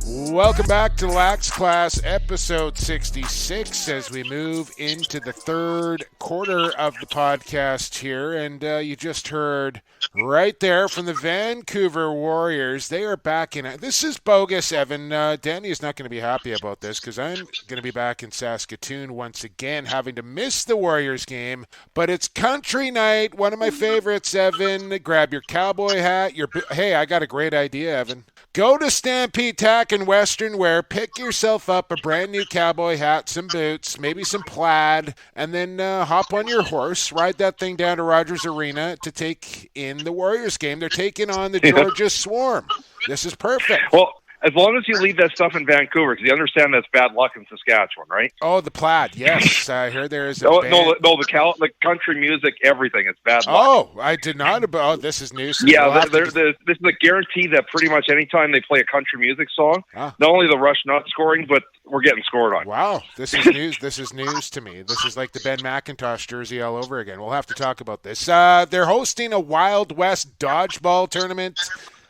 Welcome back to Lax Class, episode 66, as we move into the third quarter of the podcast here. And you just heard right there from the Vancouver Warriors. They are back in. This is bogus, Evan. Danny is not going to be happy about this because I'm going to be back in Saskatoon once again, having to miss the Warriors game. But it's country night, one of my favorites, Evan. Grab your cowboy hat. Hey, I got a great idea, Evan. Go to Stampede Tack and Western Wear, pick yourself up a brand new cowboy hat, some boots, maybe some plaid, and then hop on your horse, ride that thing down to Rogers Arena to take in the Warriors game. They're taking on the Georgia Swarm. This is perfect. Well, as long as you leave that stuff in Vancouver, because you understand that's bad luck in Saskatchewan, right? Oh, the plaid, yes. I heard there is a band. The country music, everything, it's bad luck. Oh, I did not. This is news. Yeah, this is a guarantee that pretty much anytime they play a country music song, not only the Rush not scoring, but we're getting scored on. Wow, this is news. This is news to me. This is like the Ben McIntosh jersey all over again. We'll have to talk about this. They're hosting a Wild West dodgeball tournament.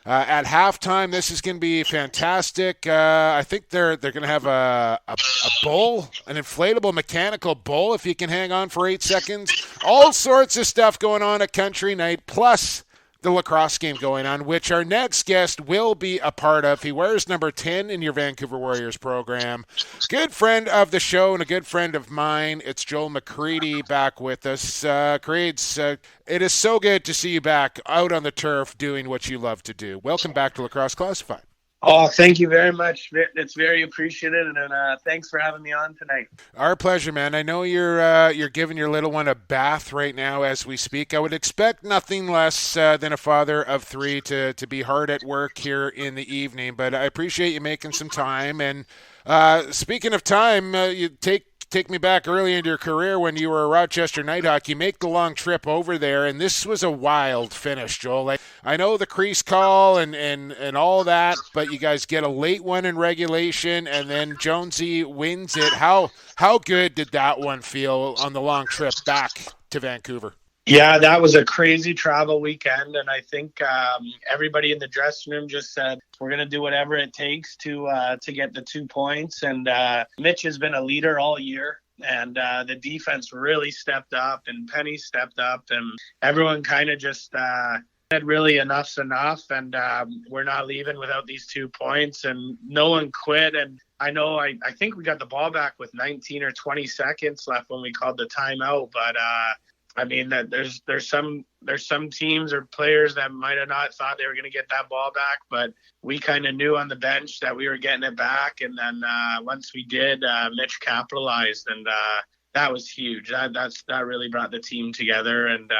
At halftime, this is going to be fantastic. I think they're going to have a bull, an inflatable mechanical bull, if you can hang on for 8 seconds. All sorts of stuff going on at Country Night, plus the lacrosse game going on, which our next guest will be a part of. He wears number 10 in your Vancouver Warriors program. Good friend of the show and a good friend of mine. It's Joel McCready back with us. Creeds, it is so good to see you back out on the turf doing what you love to do. Welcome back to Lacrosse Classified. Oh, thank you very much. It's very appreciated, and thanks for having me on tonight. Our pleasure, man. I know you're giving your little one a bath right now as we speak. I would expect nothing less than a father of three to be hard at work here in the evening, but I appreciate you making some time. And speaking of time, you take me back early into your career when you were a Rochester Nighthawk. You make the long trip over there, and this was a wild finish, Joel. Like, I know the crease call and all that, but you guys get a late one in regulation, and then Jonesy wins it. How good did that one feel on the long trip back to Vancouver? Yeah, that was a crazy travel weekend, and I think everybody in the dressing room just said, we're going to do whatever it takes to get the 2 points. And Mitch has been a leader all year, and the defense really stepped up, and Penny stepped up, and everyone kind of just said, really, enough's enough, and we're not leaving without these 2 points, and no one quit. And I know I think we got the ball back with 19 or 20 seconds left when we called the timeout, but I mean, that there's some teams or players that might have not thought they were going to get that ball back, but we kind of knew on the bench that we were getting it back. And then once we did, Mitch capitalized, and that was huge. That really brought the team together, and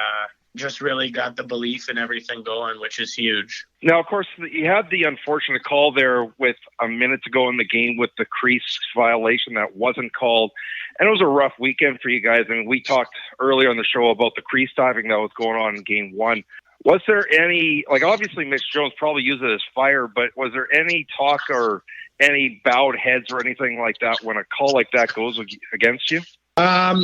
just really got the belief and everything going, which is huge. Now, of course, you had the unfortunate call there with a minute to go in the game with the crease violation that wasn't called. And it was a rough weekend for you guys. I mean, we talked earlier on the show about the crease diving that was going on in game one. Was there any, like, obviously Mitch Jones probably used it as fire, but was there any talk or any bowed heads or anything like that when a call like that goes against you? I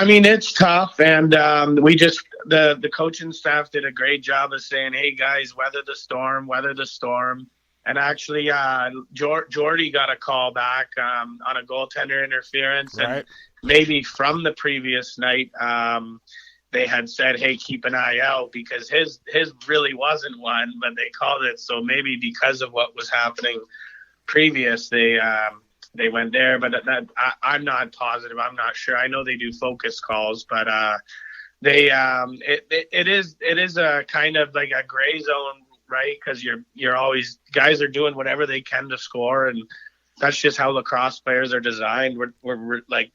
mean, it's tough, and we just the coaching staff did a great job of saying, "Hey guys, weather the storm." And actually, Jordy got a call back on a goaltender interference, right. And maybe from the previous night, they had said, "Hey, keep an eye out," because his really wasn't one, but they called it. So maybe because of what was happening previous, they went there, but I'm not positive. I'm not sure. I know they do focus calls, but it is a kind of like a gray zone, right? Because you're always, guys are doing whatever they can to score, and that's just how lacrosse players are designed. We're like,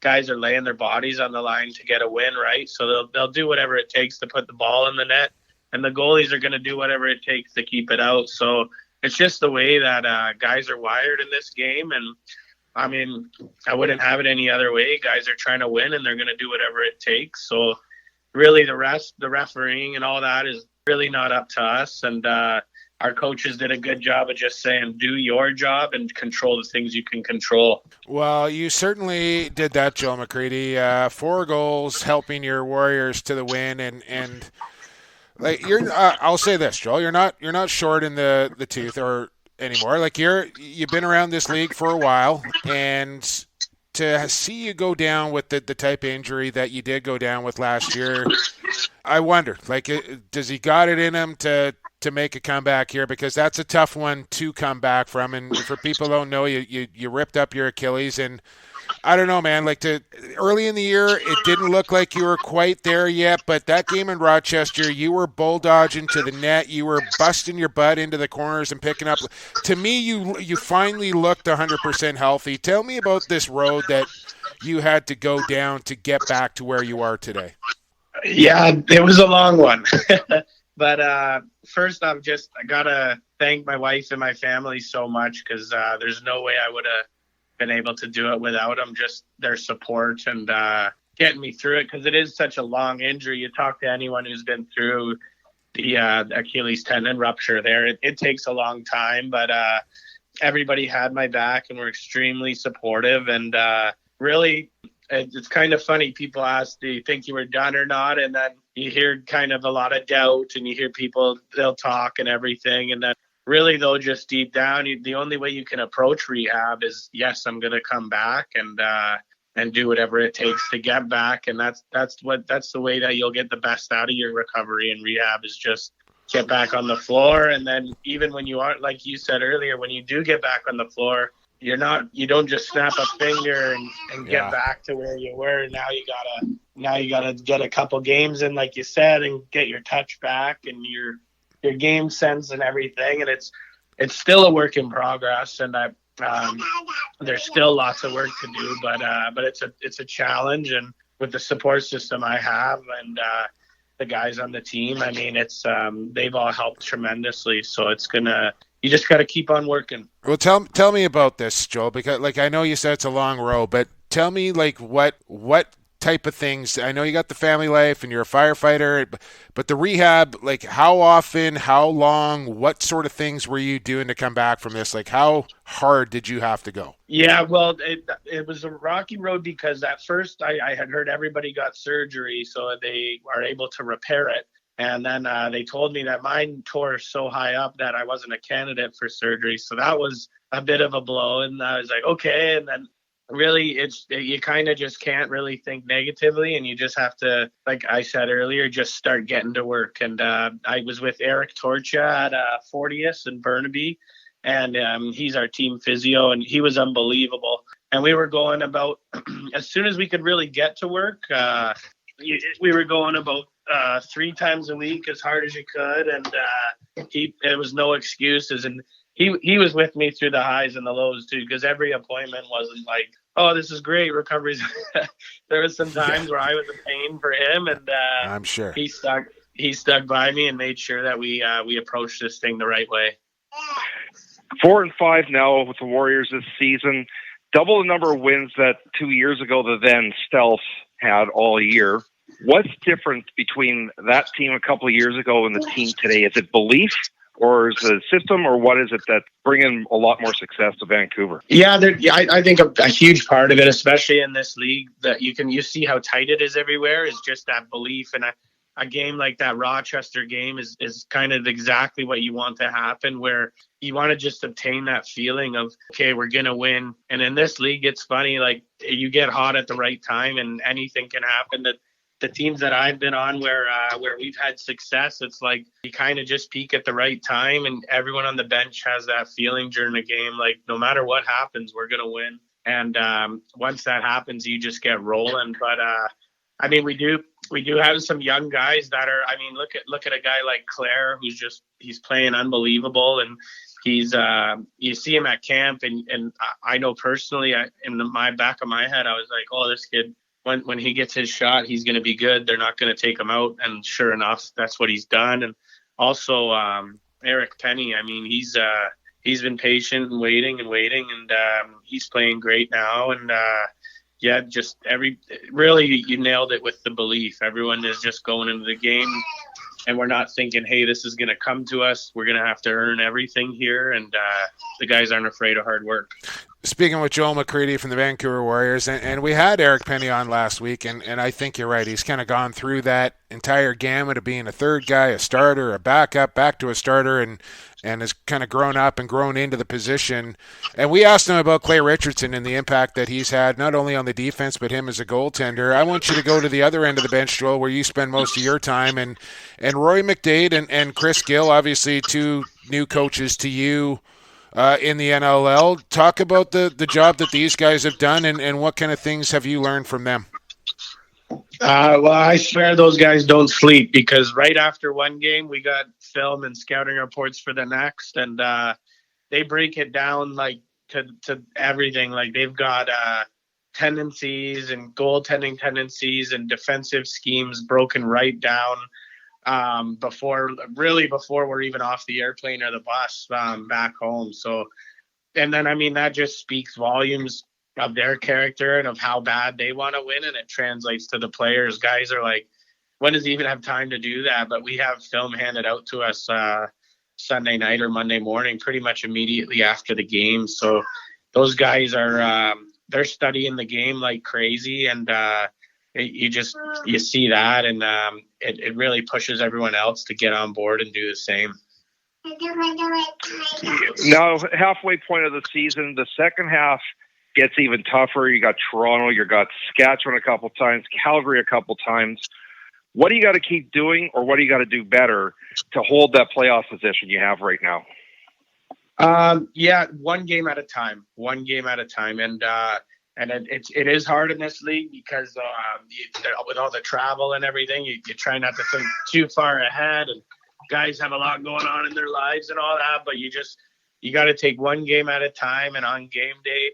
guys are laying their bodies on the line to get a win, right? So they'll do whatever it takes to put the ball in the net, and the goalies are going to do whatever it takes to keep it out. So it's just the way that guys are wired in this game. And I mean, I wouldn't have it any other way. Guys are trying to win, and they're going to do whatever it takes. So really the refereeing and all that is really not up to us. And our coaches did a good job of just saying, do your job and control the things you can control. Well, you certainly did that, Joel McCready. 4 goals helping your Warriors to the win, and like I'll say this, Joel, you're not short in the tooth or anymore. Like you've been around this league for a while, and to see you go down with the type of injury that you did go down with last year, I wonder, like, does he got it in him to make a comeback here? Because that's a tough one to come back from. And for people who don't know, you ripped up your Achilles, and I don't know, man, like early in the year, it didn't look like you were quite there yet, but that game in Rochester, you were bulldodging to the net. You were busting your butt into the corners and picking up. To me, you finally looked 100% healthy. Tell me about this road that you had to go down to get back to where you are today. Yeah, it was a long one. But first off, I got to thank my wife and my family so much, because there's no way I would have been able to do it without them, just their support and getting me through it, because it is such a long injury. You talk to anyone who's been through the Achilles tendon rupture there, it takes a long time, but everybody had my back and were extremely supportive. And really, it's kind of funny. People ask, do you think you were done or not? And then you hear kind of a lot of doubt, and you hear people, they'll talk and everything. And then really, though, just deep down, the only way you can approach rehab is, yes, I'm going to come back and do whatever it takes to get back. And that's the way that you'll get the best out of your recovery and rehab, is just get back on the floor. And then even when you aren't, like you said earlier, when you do get back on the floor, you don't just snap a finger and get back to where you were. Now you gotta get a couple games in, like you said, and get your touch back and your game sense and everything. And it's still a work in progress, and there's still lots of work to do, but it's a challenge, and with the support system I have and the guys on the team, I mean, it's they've all helped tremendously. So you just got to keep on working. Well, tell me about this, Joel, because like I know you said it's a long road, but tell me like what type of things. I know you got the family life and you're a firefighter, but the rehab, like how often, how long, what sort of things were you doing to come back from this? Like how hard did you have to go? Yeah, well, it was a rocky road because at first I had heard everybody got surgery, so they are able to repair it. And then they told me that mine tore so high up that I wasn't a candidate for surgery. So that was a bit of a blow. And I was like, okay. And then really, you kind of just can't really think negatively, and you just have to, like I said earlier, just start getting to work. And I was with Eric Torcha at 40th in Burnaby, and he's our team physio, and he was unbelievable. And we were going about, as soon as we could really get to work, we were going about 3 times a week as hard as you could, and it was no excuses. And he was with me through the highs and the lows too, because every appointment wasn't like, oh, this is great, recovery's. There was some times where I was in pain for him, and I'm sure he stuck by me and made sure that we approached this thing the right way. 4-5 now with the Warriors this season, double the number of wins that 2 years ago the then Stealth had all year. What's different between that team a couple of years ago and the team today? Is it belief, or is it a system, or what is it that's bringing a lot more success to Vancouver? Yeah, I think a huge part of it, especially in this league, that you see how tight it is everywhere, is just that belief. And a game like that Rochester game is kind of exactly what you want to happen, where you want to just obtain that feeling of, okay, we're going to win. And in this league, it's funny, like you get hot at the right time and anything can happen. That the teams that I've been on where we've had success, it's like you kind of just peak at the right time, and everyone on the bench has that feeling during the game, like no matter what happens, we're going to win. And once that happens, you just get rolling. But I mean, we do have some young guys that are, I mean, look at a guy like Claire, he's playing unbelievable, and he's you see him at camp, and I know personally, in my back of my head, I was like, oh, this kid, when he gets his shot, he's going to be good. They're not going to take him out. And sure enough, that's what he's done. And also Eric Penny, I mean, he's been patient and waiting, and he's playing great now. And yeah, just really you nailed it with the belief. Everyone is just going into the game, and we're not thinking, hey, this is going to come to us. We're going to have to earn everything here. And the guys aren't afraid of hard work. Speaking with Joel McCready from the Vancouver Warriors, and we had Eric Penny on last week, and I think you're right. He's kind of gone through that entire gamut of being a third guy, a starter, a backup, back to a starter, and has kind of grown up and grown into the position. And we asked him about Clay Richardson and the impact that he's had, not only on the defense, but him as a goaltender. I want you to go to the other end of the bench, Joel, where you spend most of your time. And Roy McDade and Chris Gill, obviously two new coaches to you in the NLL. Talk about the job that these guys have done, and what kind of things have you learned from them? Well, I swear those guys don't sleep, because right after one game, we got film and scouting reports for the next, and they break it down like to everything. Like they've got tendencies and goaltending tendencies and defensive schemes broken right down before we're even off the airplane or the bus back home. So, and then, I mean, that just speaks volumes of their character and of how bad they want to win, and it translates to the players. Guys are like, when does he even have time to do that? But we have film handed out to us Sunday night or Monday morning, pretty much immediately after the game. So those guys are they're studying the game like crazy, and you see that, and it really pushes everyone else to get on board and do the same. Now, halfway point of the season, the second half gets even tougher. You got Toronto, you got Saskatchewan a couple times, Calgary a couple times. What do you got to keep doing, or what do you got to do better to hold that playoff position you have right now? Yeah, one game at a time, and it is hard in this league because with all the travel and everything, you try not to think too far ahead, and guys have a lot going on in their lives and all that, but you got to take one game at a time. And on game day,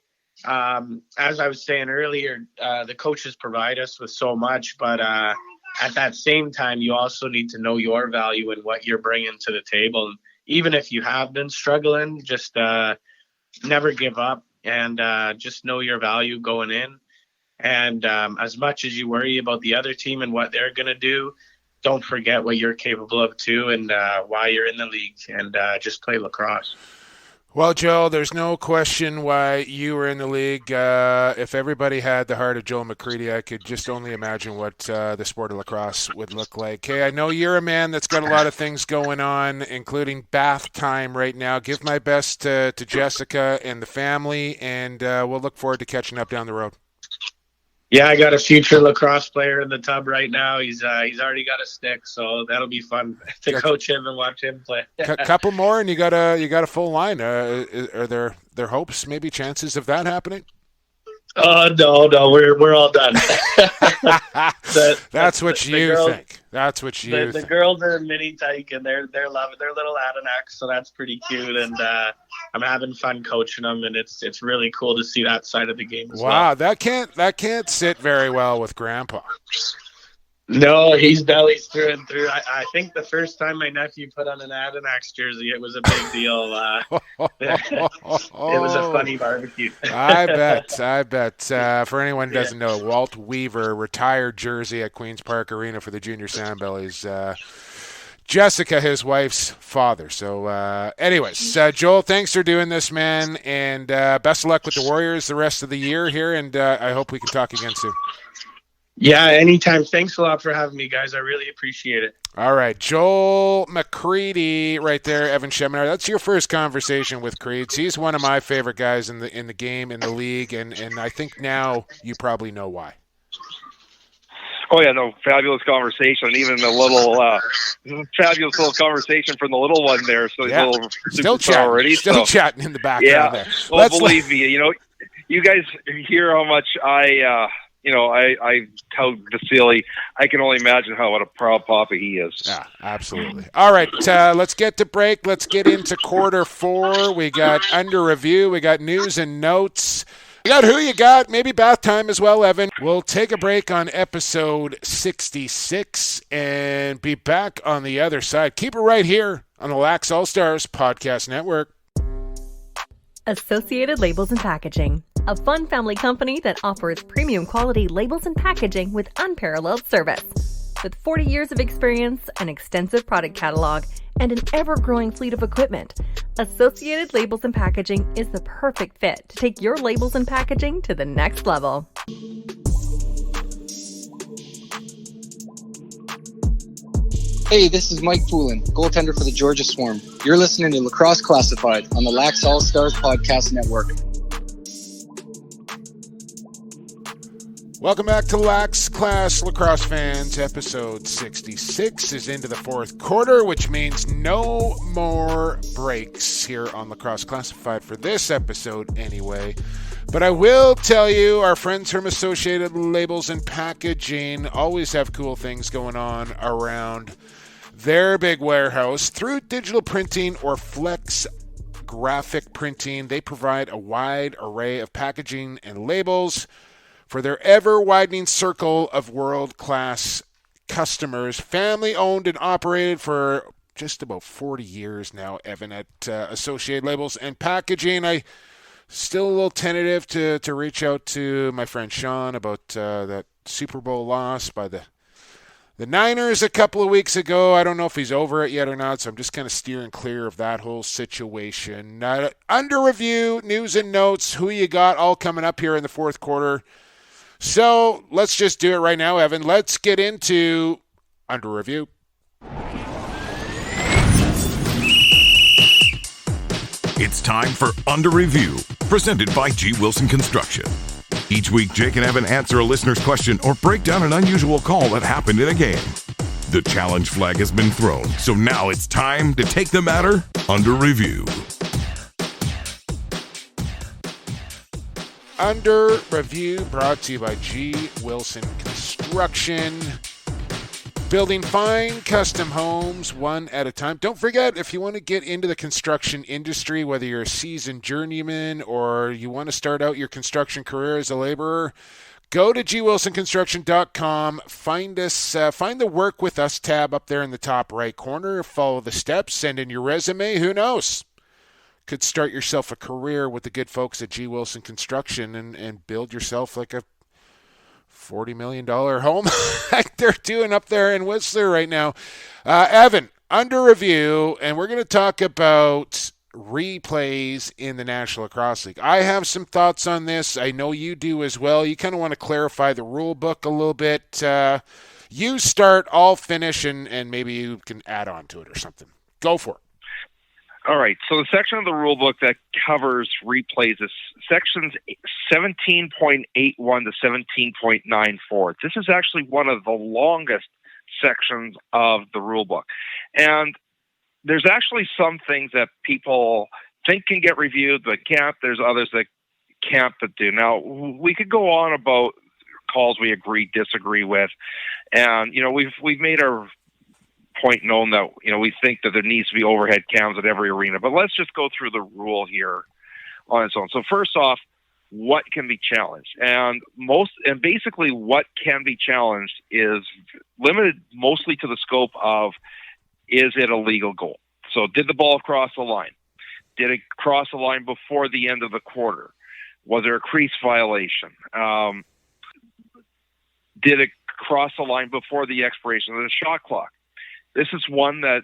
as I was saying earlier, the coaches provide us with so much, but at that same time, you also need to know your value and what you're bringing to the table. And even if you have been struggling, just never give up and just know your value going in. And as much as you worry about the other team and what they're going to do, don't forget what you're capable of too, and why you're in the league, and just play lacrosse. Well, Joel, there's no question why you were in the league. If everybody had the heart of Joel McCready, I could just only imagine what the sport of lacrosse would look like. Hey, I know you're a man that's got a lot of things going on, including bath time right now. Give my best to Jessica and the family, and we'll look forward to catching up down the road. Yeah, I got a future lacrosse player in the tub right now. He's already got a stick, so that'll be fun to coach him and watch him play. Couple more, and you got a full line. Are there hopes, maybe chances of that happening? No, we're all done. That's what you think. That's what you think. The girls are mini tyke, and they're loving. They're little Adanacs, so that's pretty cute. And I'm having fun coaching them, and it's really cool to see that side of the game as well. Wow, that can't sit very well with Grandpa. No, he's bellies through and through. I think the first time my nephew put on an Adanacs jersey, it was a big deal. It was a funny barbecue. I bet. For anyone who doesn't know, Walt Weaver, retired jersey at Queen's Park Arena for the Junior Sandbellies. Jessica, his wife's father. So anyways, Joel, thanks for doing this, man, and best of luck with the Warriors the rest of the year here, and I hope we can talk again soon. Yeah, anytime. Thanks a lot for having me, guys. I really appreciate it. All right, Joel McCready right there, Evan Schemenar. That's your first conversation with Creeds. He's one of my favorite guys in the game, in the league, and I think now you probably know why. Oh, yeah, no, fabulous conversation. Even a little fabulous little conversation from the little one there. So yeah. He's a little still chatting, already. Still chatting in the background there. Well, believe me, you guys hear how much I tout Vasily. I can only imagine what a proud papa he is. Yeah, absolutely. All right, let's get to break. Let's get into quarter 4. We got under review. We got news and notes. We got who you got, maybe bath time as well, Evan. We'll take a break on episode 66 and be back on the other side. Keep it right here on the Lax All-Stars Podcast Network. Associated Labels and Packaging, a fun family company that offers premium quality labels and packaging with unparalleled service. With 40 years of experience, an extensive product catalog, and an ever-growing fleet of equipment, Associated Labels and Packaging is the perfect fit to take your labels and packaging to the next level. Hey, this is Mike Poulin, goaltender for the Georgia Swarm. You're listening to Lacrosse Classified on the Lax All-Stars Podcast Network. Welcome back to Lax Class Lacrosse fans. Episode 66 is into the fourth quarter, which means no more breaks here on Lacrosse Classified for this episode anyway. But I will tell you, our friends from Associated Labels and Packaging always have cool things going on around their big warehouse. Through digital printing or flex graphic printing, they provide a wide array of packaging and labels for their ever-widening circle of world-class customers. Family-owned and operated for just about 40 years now, Evan, at Associated Labels and Packaging. I still a little tentative to reach out to my friend Sean about that Super Bowl loss by the Niners a couple of weeks ago. I don't know if he's over it yet or not, so I'm just kind of steering clear of that whole situation. Under review, news and notes, who you got all coming up here in the fourth quarter. So let's just do it right now, Evan. Let's get into under review. It's time for Under Review, presented by G. Wilson Construction. Each week, Jake and Evan answer a listener's question or break down an unusual call that happened in a game. The challenge flag has been thrown, so now it's time to take the matter under review. Under review, brought to you by G. Wilson Construction. Building fine custom homes one at a time. Don't forget, if you want to get into the construction industry, whether you're a seasoned journeyman or you want to start out your construction career as a laborer, go to gwilsonconstruction.com. Find the Work With Us tab up there in the top right corner. Follow the steps. Send in your resume. Who knows? Could start yourself a career with the good folks at G. Wilson Construction and build yourself like a $40 million home like they're doing up there in Whistler right now. Evan, under review, and we're going to talk about replays in the National Lacrosse League. I have some thoughts on this. I know you do as well. You kind of want to clarify the rule book a little bit. You start, I'll finish, and maybe you can add on to it or something. Go for it. All right, so the section of the rule book that covers replays is sections 17.81 to 17.94. This is actually one of the longest sections of the rule book. And there's actually some things that people think can get reviewed but can't. There's others that can't but do. Now, we could go on about calls we agree, disagree with. And, we've made our point known that we think that there needs to be overhead cams at every arena, but let's just go through the rule here on its own. So first off, what can be challenged, and basically what can be challenged is limited mostly to the scope of, is it a legal goal? So did the ball cross the line? Did it cross the line before the end of the quarter? Was there a crease violation? Did it cross the line before the expiration of the shot clock? This is one that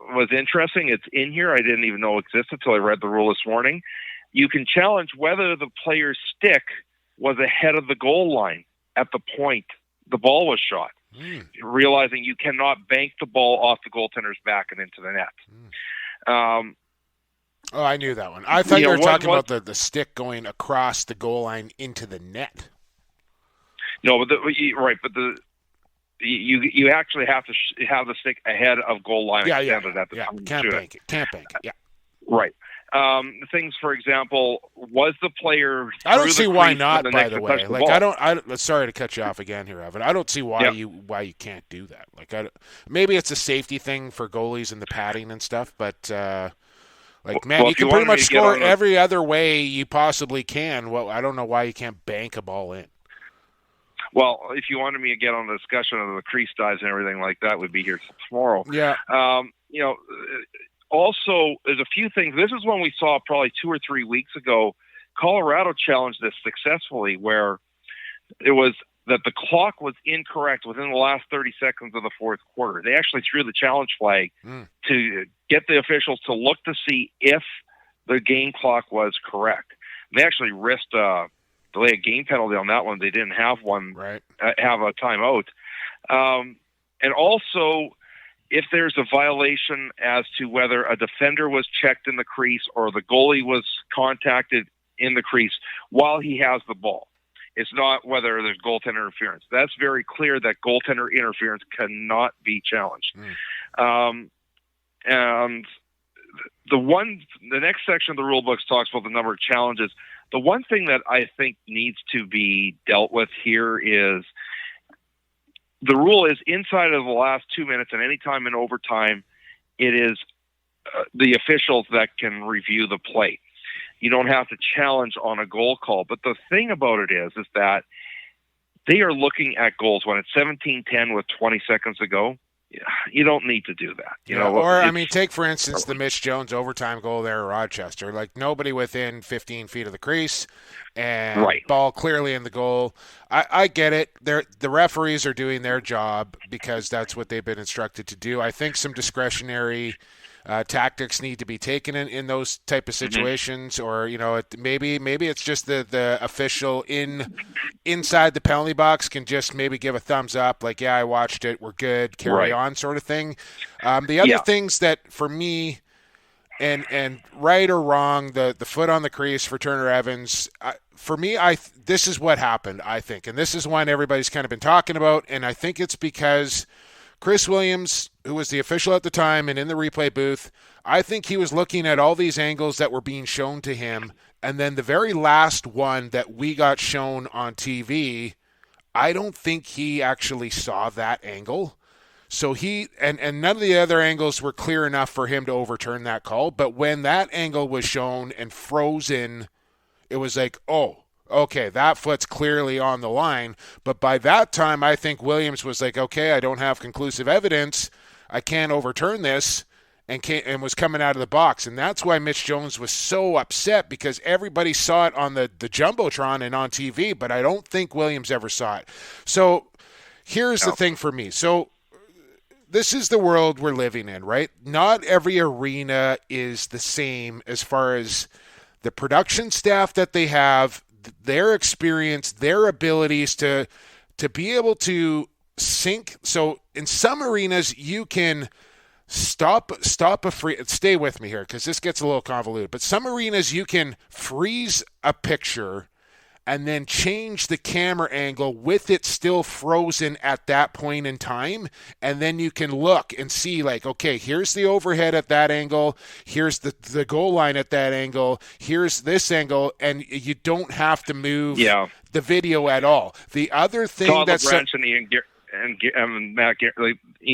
was interesting. It's in here. I didn't even know it existed until I read the rule this morning. You can challenge whether the player's stick was ahead of the goal line at the point the ball was shot, realizing you cannot bank the ball off the goaltender's back and into the net. I knew that one. I thought you were talking about the stick going across the goal line into the net. No, but you actually have to have the stick ahead of goal line extended at the time. Can't bank it. Yeah. Right. Things, for example, was the player? I don't see why not. By the way, sorry to cut you off again here, Evan. I don't see why you can't do that. Maybe it's a safety thing for goalies and the padding and stuff, but you can pretty much score every other way you possibly can. Well, I don't know why you can't bank a ball in. Well, if you wanted me to get on the discussion of the crease dives and everything like that, we'd be here tomorrow. Yeah. Also, there's a few things. This is one we saw probably 2 or 3 weeks ago. Colorado challenged this successfully, where it was that the clock was incorrect within the last 30 seconds of the fourth quarter. They actually threw the challenge flag to get the officials to look to see if the game clock was correct. They actually risked delay a game penalty on that one. They didn't have one, have a timeout. And also, if there's a violation as to whether a defender was checked in the crease or the goalie was contacted in the crease while he has the ball. It's not whether there's goaltender interference. That's very clear that goaltender interference cannot be challenged. And the next section of the rule books talks about the number of challenges. The one thing that I think needs to be dealt with here is the rule is inside of the last 2 minutes and any time in overtime, it is the officials that can review the play. You don't have to challenge on a goal call. But the thing about it is that they are looking at goals when it's 17-10 with 20 seconds to go. You don't need to do that. Take, for instance, the Mitch Jones overtime goal there at Rochester. Nobody within 15 feet of the crease and ball clearly in the goal. I get it. The referees are doing their job because that's what they've been instructed to do. I think some discretionary tactics need to be taken in those type of situations, or maybe it's just the official inside the penalty box can just maybe give a thumbs up, I watched it, we're good, carry on, sort of thing. The other things that for me, and right or wrong, the foot on the crease for Turner Evans, for me, this is what happened, I think, and this is one everybody's kind of been talking about, and I think it's because Chris Williams, who was the official at the time and in the replay booth, I think he was looking at all these angles that were being shown to him, and then the very last one that we got shown on TV, I don't think he actually saw that angle. So and none of the other angles were clear enough for him to overturn that call. But when that angle was shown and frozen, it was like, oh, okay, that foot's clearly on the line. But by that time, I think Williams was like, okay, I don't have conclusive evidence. I can't overturn this, and was coming out of the box. And that's why Mitch Jones was so upset, because everybody saw it on the Jumbotron and on TV, but I don't think Williams ever saw it. So here's the thing for me. So this is the world we're living in, right? Not every arena is the same as far as the production staff that they have, their experience, their abilities to be able to sync. So in some arenas, you can stop a free. Stay with me here, because this gets a little convoluted. But some arenas, you can freeze a picture and then change the camera angle with it still frozen at that point in time. And then you can look and see, like, okay, here's the overhead at that angle. Here's the goal line at that angle. Here's this angle. And you don't have to move the video at all. The other thing Todd LaBranch and Ian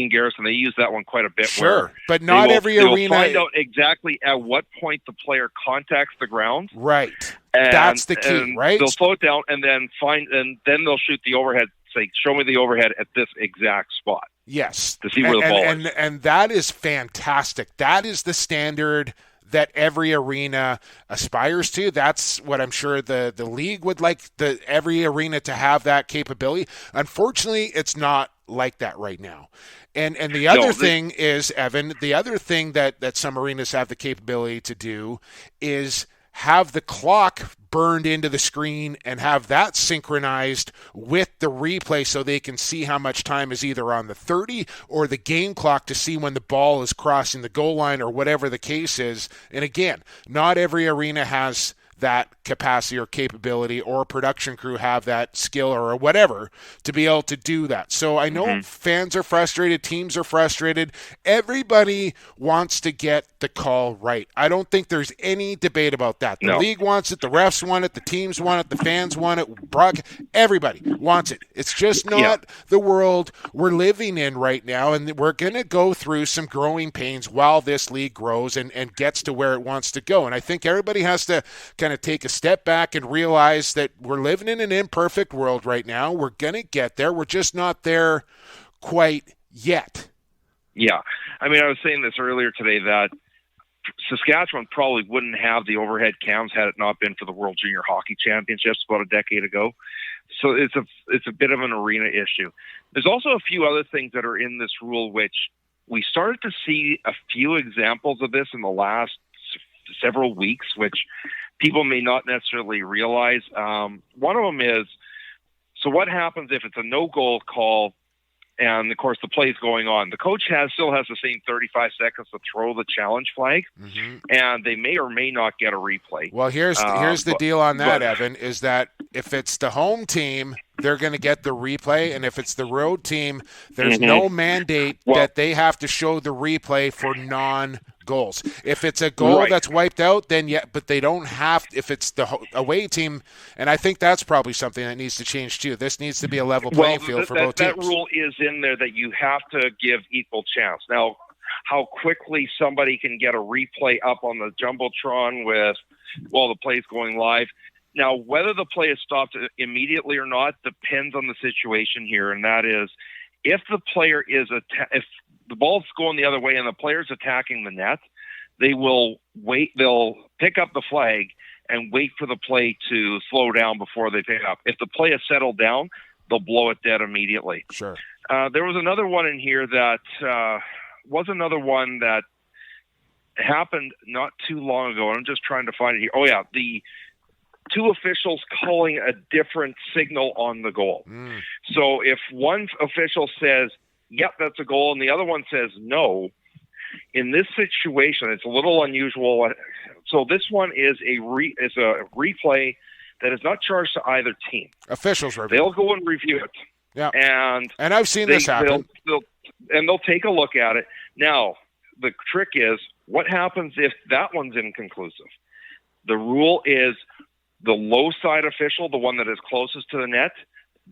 Garrison, they use that one quite a bit. Sure, but not every arena. They'll find out exactly at what point the player contacts the ground. Right. That's the key, right? They'll slow it down and then then they'll shoot the overhead. Say, show me the overhead at this exact spot. Yes. To see where the ball is. And that is fantastic. That is the standard that every arena aspires to. That's what I'm sure the league would like every arena to have that capability. Unfortunately, it's not like that right now. And the other thing is, Evan, the other thing that some arenas have the capability to do is have the clock burned into the screen and have that synchronized with the replay so they can see how much time is either on the 30 or the game clock to see when the ball is crossing the goal line or whatever the case is. And again, not every arena has that capacity or capability, or production crew have that skill or whatever to be able to do that. So I know fans are frustrated, teams are frustrated. Everybody wants to get the call right. I don't think there's any debate about that. The league wants it, the refs want it, the teams want it, the fans want it, everybody wants it. It's just not the world we're living in right now, and we're going to go through some growing pains while this league grows and gets to where it wants to go. And I think everybody has to kind of take a step back and realize that we're living in an imperfect world right now. We're going to get there. We're just not there quite yet. Yeah. I mean, I was saying this earlier today that Saskatchewan probably wouldn't have the overhead cams had it not been for the World Junior Hockey Championships about a decade ago. So it's a bit of an arena issue. There's also a few other things that are in this rule, which we started to see a few examples of this in the last several weeks, which people may not necessarily realize. One of them is, so what happens if it's a no-goal call and, of course, the play is going on? The coach still has the same 35 seconds to throw the challenge flag, and they may or may not get a replay. Well, here's the deal on that, Evan, is that if it's the home team, they're going to get the replay, and if it's the road team, there's no mandate that they have to show the replay for non-goals. If it's a goal that's wiped out, then but they don't have. If it's the away team, and I think that's probably something that needs to change too. This needs to be a level playing field for both teams. That rule is in there that you have to give equal chance. Now, how quickly somebody can get a replay up on the Jumbotron while the play's going live. Now, whether the play is stopped immediately or not depends on the situation here, and that is if the player if the ball's going the other way and the player's attacking the net, they will wait. They'll pick up the flag and wait for the play to slow down before they pick it up. If the play is settled down, they'll blow it dead immediately. Sure. There was another one in here that happened not too long ago, and I'm just trying to find it here. Oh, yeah, the two officials calling a different signal on the goal. So if one official says, yep, that's a goal, and the other one says no, in this situation, it's a little unusual. So this one is a replay that is not charged to either team. Officials review. They'll go and review it. Yeah. And I've seen this happen. They'll take a look at it. Now, the trick is, what happens if that one's inconclusive? The rule is the low side official, the one that is closest to the net,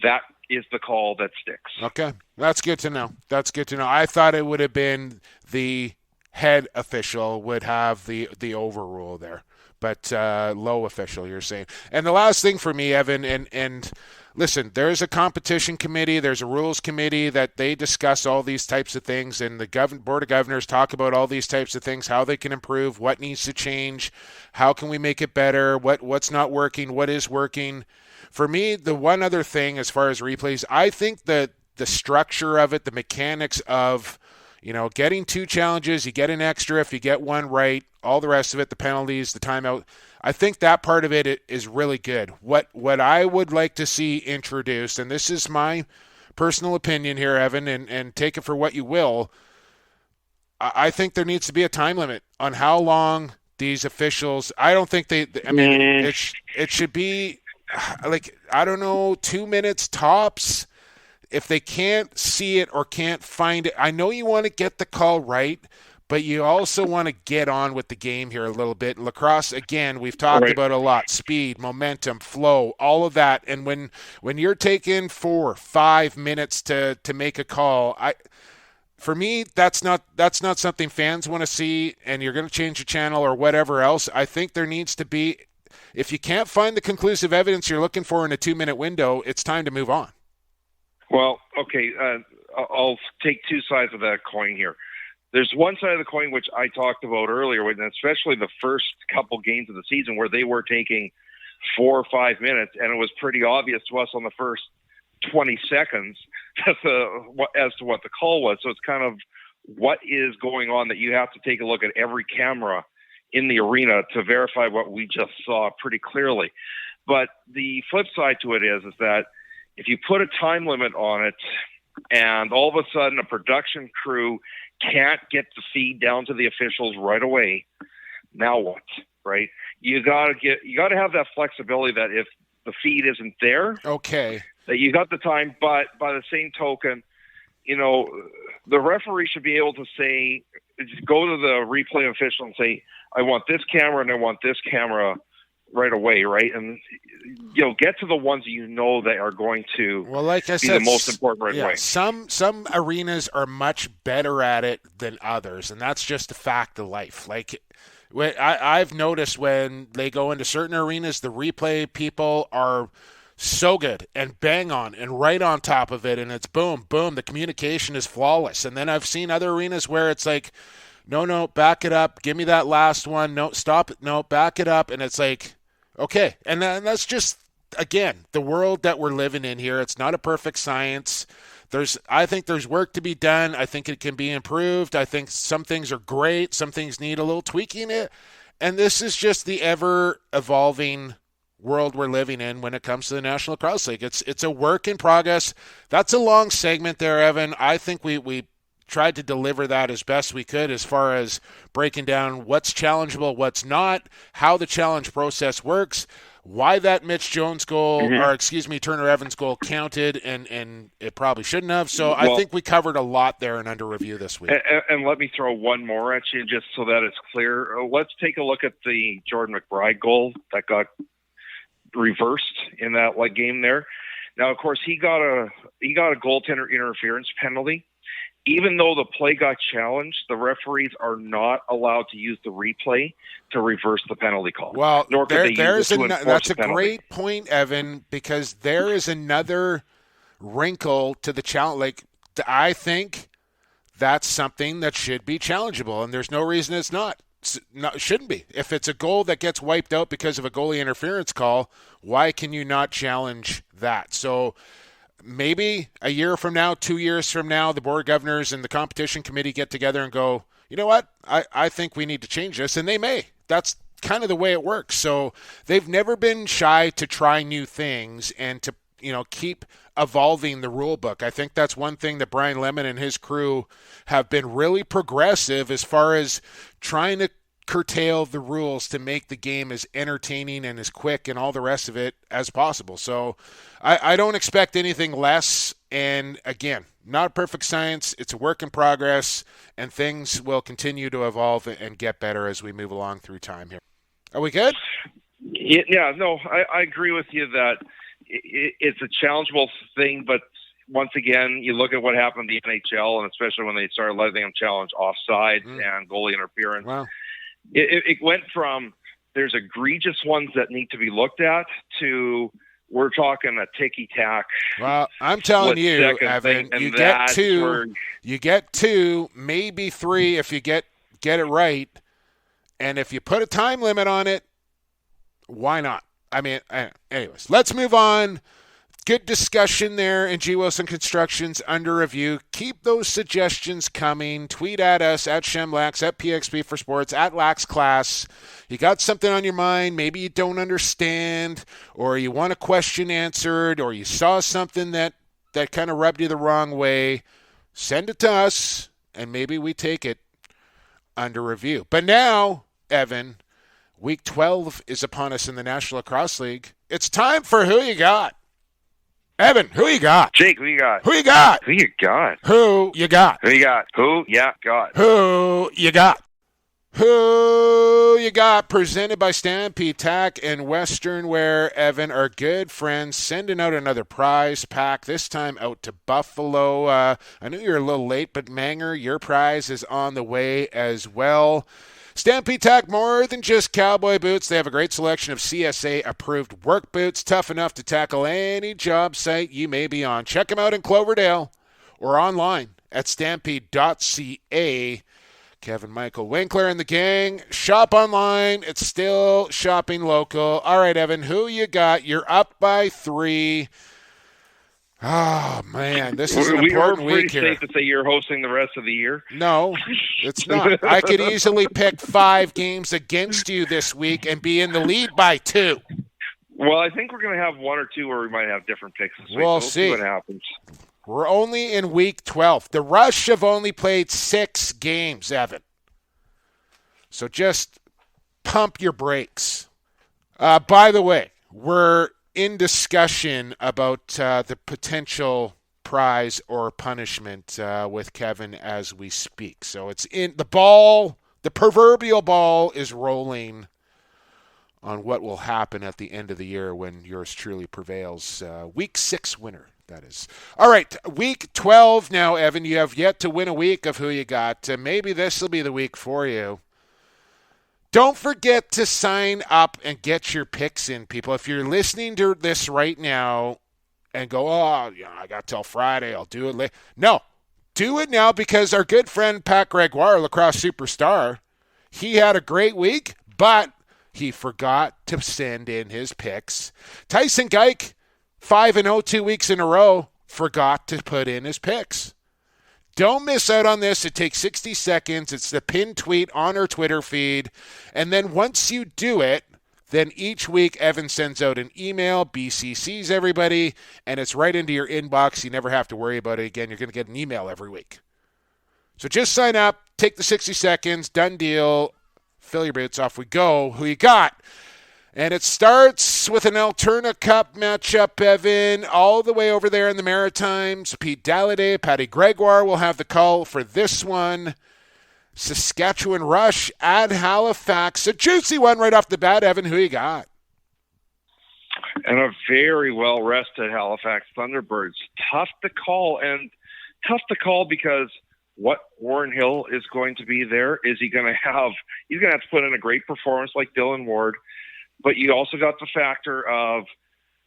that is the call that sticks. Okay, that's good to know. I thought it would have been the head official would have the overrule there, but low official, you're saying. And the last thing for me, Evan, and listen, there's a competition committee, there's a rules committee that they discuss all these types of things, and the Board of Governors talk about all these types of things, how they can improve, what needs to change, how can we make it better, what's not working, what is working. For me, the one other thing as far as replays, I think that the structure of it, the mechanics of, getting 2 challenges, you get an extra if you get one right, all the rest of it, the penalties, the timeout, I think that part of it is really good. What I would like to see introduced, and this is my personal opinion here, Evan, and take it for what you will, I think there needs to be a time limit on how long these officials, I don't think it should be, 2 minutes tops. If they can't see it or can't find it, I know you want to get the call right, but you also want to get on with the game here a little bit. Lacrosse, again, we've talked about a lot. Speed, momentum, flow, all of that. And when you're taking 4 or 5 minutes to make a call, for me, that's not something fans want to see, and you're going to change the channel or whatever else. I think there needs to be, if you can't find the conclusive evidence you're looking for in a 2-minute window, it's time to move on. Well, okay, I'll take 2 sides of that coin here. There's one side of the coin which I talked about earlier, and especially the first couple games of the season where they were taking 4 or 5 minutes, and it was pretty obvious to us on the first 20 seconds as to what the call was. So it's kind of what is going on that you have to take a look at every camera in the arena to verify what we just saw pretty clearly. But the flip side to it is that if you put a time limit on it and all of a sudden a production crew can't get the feed down to the officials right away, now what, right? You got to have that flexibility that if the feed isn't there, okay, that you got the time, but by the same token, the referee should be able to say, go to the replay official and say, I want this camera and I want this camera right away, right? And get to the ones that are going to like I be said, the most important right away. Some arenas are much better at it than others, and that's just a fact of life. Like I've noticed when they go into certain arenas, the replay people are so good and bang on and right on top of it, and it's boom, boom, the communication is flawless. And then I've seen other arenas where it's like, no, back it up, give me that last one, no, stop it, no, back it up, and it's like, okay. And that's just, again, the world that we're living in here. It's not a perfect science. I think there's work to be done. I think it can be improved. I think some things are great. Some things need a little tweaking it. And this is just the ever-evolving world we're living in when it comes to the National Lacrosse League. It's a work in progress. That's a long segment there, Evan. I think we tried to deliver that as best we could as far as breaking down what's challengeable, what's not, how the challenge process works, why that Mitch Jones goal, Turner Evans goal counted, and it probably shouldn't have. So I think we covered a lot there in Under Review this week. And let me throw one more at you just so that it's clear. Let's take a look at the Jordan McBride goal that got reversed in that game there. Now, of course, he got a goaltender interference penalty. Even though the play got challenged, the referees are not allowed to use the replay to reverse the penalty call. Well, nor could they use it to enforce that's a the penalty. great point, Evan, because there is another wrinkle to the challenge. I think that's something that should be challengeable, and there's no reason it's not. It shouldn't be. If it's a goal that gets wiped out because of a goalie interference call, why can you not challenge that? So maybe a year from now, 2 years from now, the Board of Governors and the competition committee get together and go, you know what, I think we need to change this, and they may. That's kind of the way it works. So they've never been shy to try new things and to keep evolving the rule book. I think that's one thing that Brian Lemon and his crew have been really progressive as far as trying to curtail the rules to make the game as entertaining and as quick and all the rest of it as possible. So I don't expect anything less. And again, not a perfect science. It's a work in progress, and things will continue to evolve and get better as we move along through time here. Are we good? Yeah, no, I agree with you that it's a challengeable thing, but once again, you look at what happened in the NHL, and especially when they started letting them challenge offsides and goalie interference. Wow. It went from there's egregious ones that need to be looked at to we're talking a ticky-tack. Well, I'm telling you, Evan, you get two, maybe three if you get it right. And if you put a time limit on it, why not? I mean, anyways, let's move on. Good discussion there in G. Wilson Construction's under review. Keep those suggestions coming. Tweet at us, at ShemLax, at PXP for Sports, at LaxClass. You got something on your mind, maybe you don't understand, or you want a question answered, or you saw something that kind of rubbed you the wrong way, send it to us, and maybe we take it under review. But now, Evan, Week 12 is upon us in the National Lacrosse League. It's time for Who You Got. Evan, who you got? Jake, who you got? Who you got? Who you got? Who you got? Who you got? Who ya got? Who you got? Who you got? Presented by Stampede Tack and Western Wear. Evan, our good friends, sending out another prize pack, this time out to Buffalo. I knew you were a little late, but Manger, your prize is on the way as well. Stampede Tack, more than just cowboy boots. They have a great selection of CSA-approved work boots, tough enough to tackle any job site you may be on. Check them out in Cloverdale or online at stampede.ca. Kevin Michael Winkler and the gang. Shop online. It's still shopping local. All right, Evan, who you got? You're up by 3. Oh, man, this is an important week here. We were pretty safe to say you're hosting the rest of the year. No, it's not. I could easily pick 5 games against you this week and be in the lead by 2. Well, I think we're going to have 1 or 2 where we might have different picks this week. We'll see what happens. We're only in Week 12. The Rush have only played 6 games, Evan. So just pump your brakes. By the way, we're in discussion about the potential prize or punishment with Kevin as we speak. So it's in the ball, the proverbial ball is rolling on what will happen at the end of the year when yours truly prevails. Week 6 winner, that is. All right, Week 12 now, Evan. You have yet to win a week of Who You Got. Maybe this will be the week for you. Don't forget to sign up and get your picks in, people. If you're listening to this right now and go, I got till Friday, I'll do it later. No, do it now because our good friend Pat Gregoire, lacrosse superstar, he had a great week, but he forgot to send in his picks. Tyson Geik, 5-0 2 weeks in a row, forgot to put in his picks. Don't miss out on this. It takes 60 seconds. It's the pinned tweet on our Twitter feed. And then once you do it, then each week Evan sends out an email, BCCs everybody, and it's right into your inbox. You never have to worry about it again. You're going to get an email every week. So just sign up, take the 60 seconds, done deal, fill your boots, off we go. Who you got? And it starts with an Alberta Cup matchup, Evan, all the way over there in the Maritimes. Pete Dalliday, Patty Gregoire will have the call for this one. Saskatchewan Rush at Halifax. A juicy one right off the bat, Evan. Who you got? And a very well-rested Halifax Thunderbirds. Tough to call because what Warren Hill is going to be there. Is he going to have? He's going to have to put in a great performance like Dillon Ward. But you also got the factor of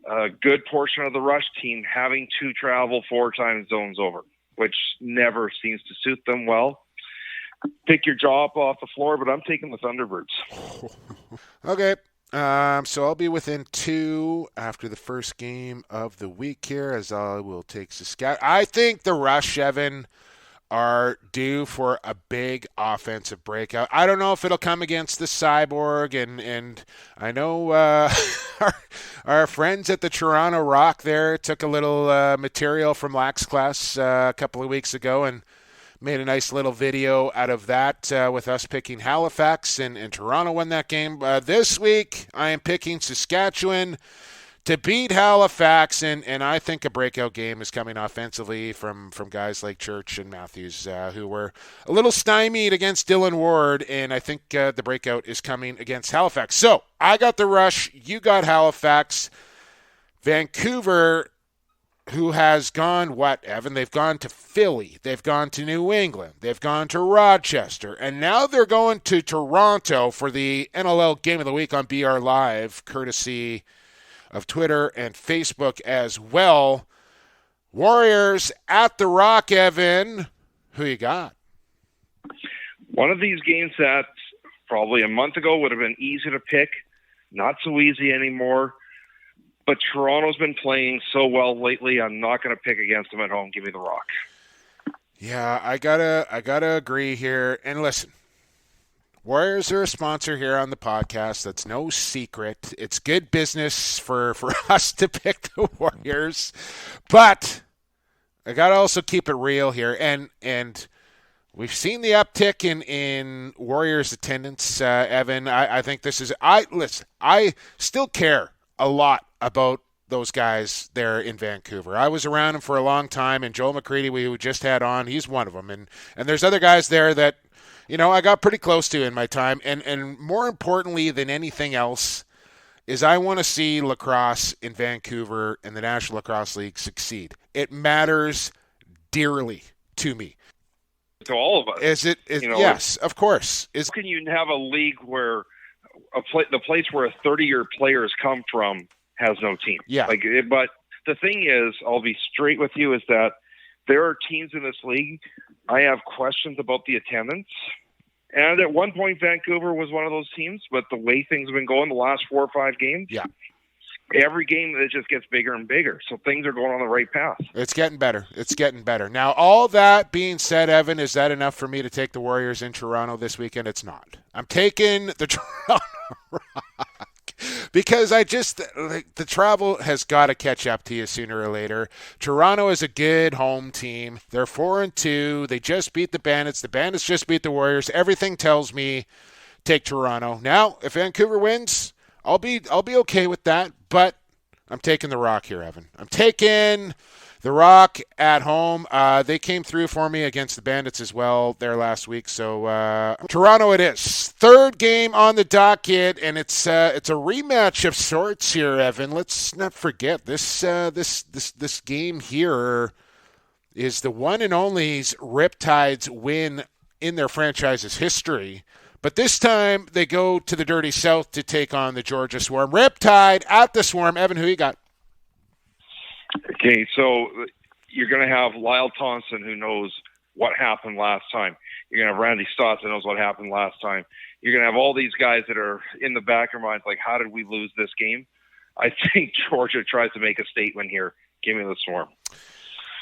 a good portion of the Rush team having to travel 4 time zones over, which never seems to suit them well. Pick your jaw up off the floor, but I'm taking the Thunderbirds. Okay. So I'll be within 2 after the first game of the week here, as I will take Saskatchewan. I think the Rush, Evan, are due for a big offensive breakout. I don't know if it'll come against the Cyborg, and I know our friends at the Toronto Rock there took a little material from Lax Class a couple of weeks ago and made a nice little video out of that with us picking Halifax, and Toronto won that game. This week, I am picking Saskatchewan to beat Halifax, and I think a breakout game is coming offensively from guys like Church and Matthews, who were a little stymied against Dillon Ward, and I think the breakout is coming against Halifax. So I got the Rush, you got Halifax. Vancouver, who has gone what, Evan? They've gone to Philly. They've gone to New England. They've gone to Rochester. And now they're going to Toronto for the NLL Game of the Week on BR Live, courtesy of Twitter and Facebook as well. Warriors at the Rock, Evan. Who you got? One of these games that probably a month ago would have been easy to pick. Not so easy anymore. But Toronto's been playing so well lately, I'm not going to pick against them at home. Give me the Rock. Yeah, I gotta agree here. And listen, Warriors are a sponsor here on the podcast. That's no secret. It's good business for us to pick the Warriors. But I got to also keep it real here. And we've seen the uptick in Warriors attendance, Evan. I think this is – I still care a lot about those guys there in Vancouver. I was around them for a long time, and Joel McCready, we just had on, he's one of them. And there's other guys there that, I got pretty close to in my time. And more importantly than anything else is I want to see lacrosse in Vancouver and the National Lacrosse League succeed. It matters dearly to me. To all of us. Yes, of course. How can you have a league where the place where 30-year players come from has no team? Yeah. But the thing is, I'll be straight with you, is that there are teams in this league, I have questions about the attendance. And at one point, Vancouver was one of those teams, but the way things have been going the last 4 or 5 games, every game it just gets bigger and bigger. So things are going on the right path. It's getting better. Now, all that being said, Evan, is that enough for me to take the Warriors in Toronto this weekend? It's not. I'm taking the Toronto Rock because the travel has got to catch up to you sooner or later. Toronto is a good home team. They're 4-2. They just beat the Bandits. The Bandits just beat the Warriors. Everything tells me take Toronto. Now, if Vancouver wins, I'll be okay with that, but I'm taking the Rock here, Evan. I'm taking the Rock at home. They came through for me against the Bandits as well there last week, so Toronto it is. Third game on the docket, and it's a rematch of sorts here, Evan. Let's not forget this game here is the one and only Riptide's win in their franchise's history. But this time, they go to the Dirty South to take on the Georgia Swarm. Riptide at the Swarm. Evan, who you got? Okay, so you're going to have Lyle Thompson, who knows what happened last time. You're going to have Randy Stotts, who knows what happened last time. You're going to have all these guys that are in the back of their minds, like, how did we lose this game? I think Georgia tries to make a statement here. Give me the Swarm.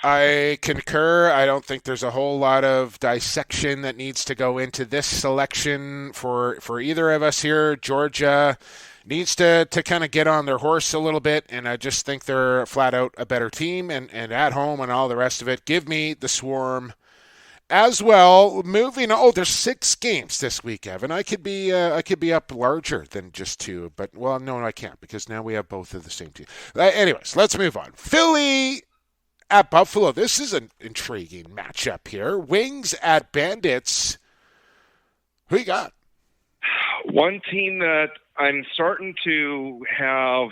I concur. I don't think there's a whole lot of dissection that needs to go into this selection for either of us here. Georgia needs to kind of get on their horse a little bit, and I just think they're flat out a better team, and at home and all the rest of it. Give me the Swarm as well. Moving on. Oh, there's 6 games this week, Evan. I could be up larger than just 2, but, well, no, I can't, because now we have both of the same team. Anyways, let's move on. Philly at Buffalo. This is an intriguing matchup here. Wings at Bandits. Who you got? One team that I'm starting to have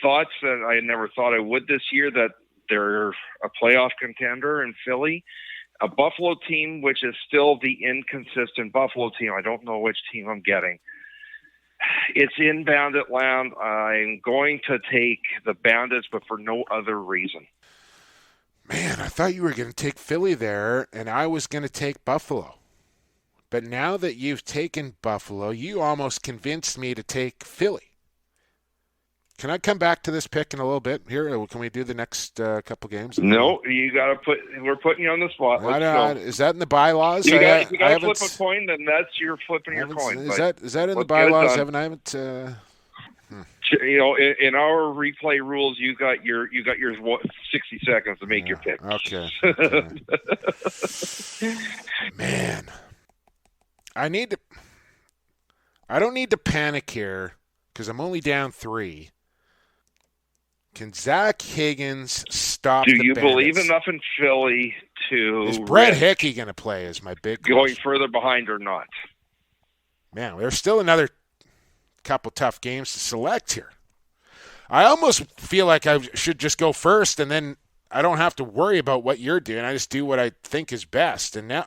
thoughts that I never thought I would this year, that they're a playoff contender in Philly. A Buffalo team, which is still the inconsistent Buffalo team. I don't know which team I'm getting. It's in Bandit land. I'm going to take the Bandits, but for no other reason. Man, I thought you were going to take Philly there, and I was going to take Buffalo. But now that you've taken Buffalo, you almost convinced me to take Philly. Can I come back to this pick in a little bit here? Can we do the next couple games? No, you got to we're putting you on the spot. Is that in the bylaws? You got to flip a coin, then that's your flipping your coin. Is that in the bylaws, Evan? I haven't. In our replay rules, you got yours 60 seconds to make your pick. Okay. Man, I don't need to panic here because I'm only down 3. Can Zach Higgins stop the Bandits? Do you believe enough in Philly to... Is Brett Hickey going to play is my big question. Going further behind or not? Man, there's still another couple tough games to select here. I almost feel like I should just go first and then I don't have to worry about what you're doing. I just do what I think is best. And now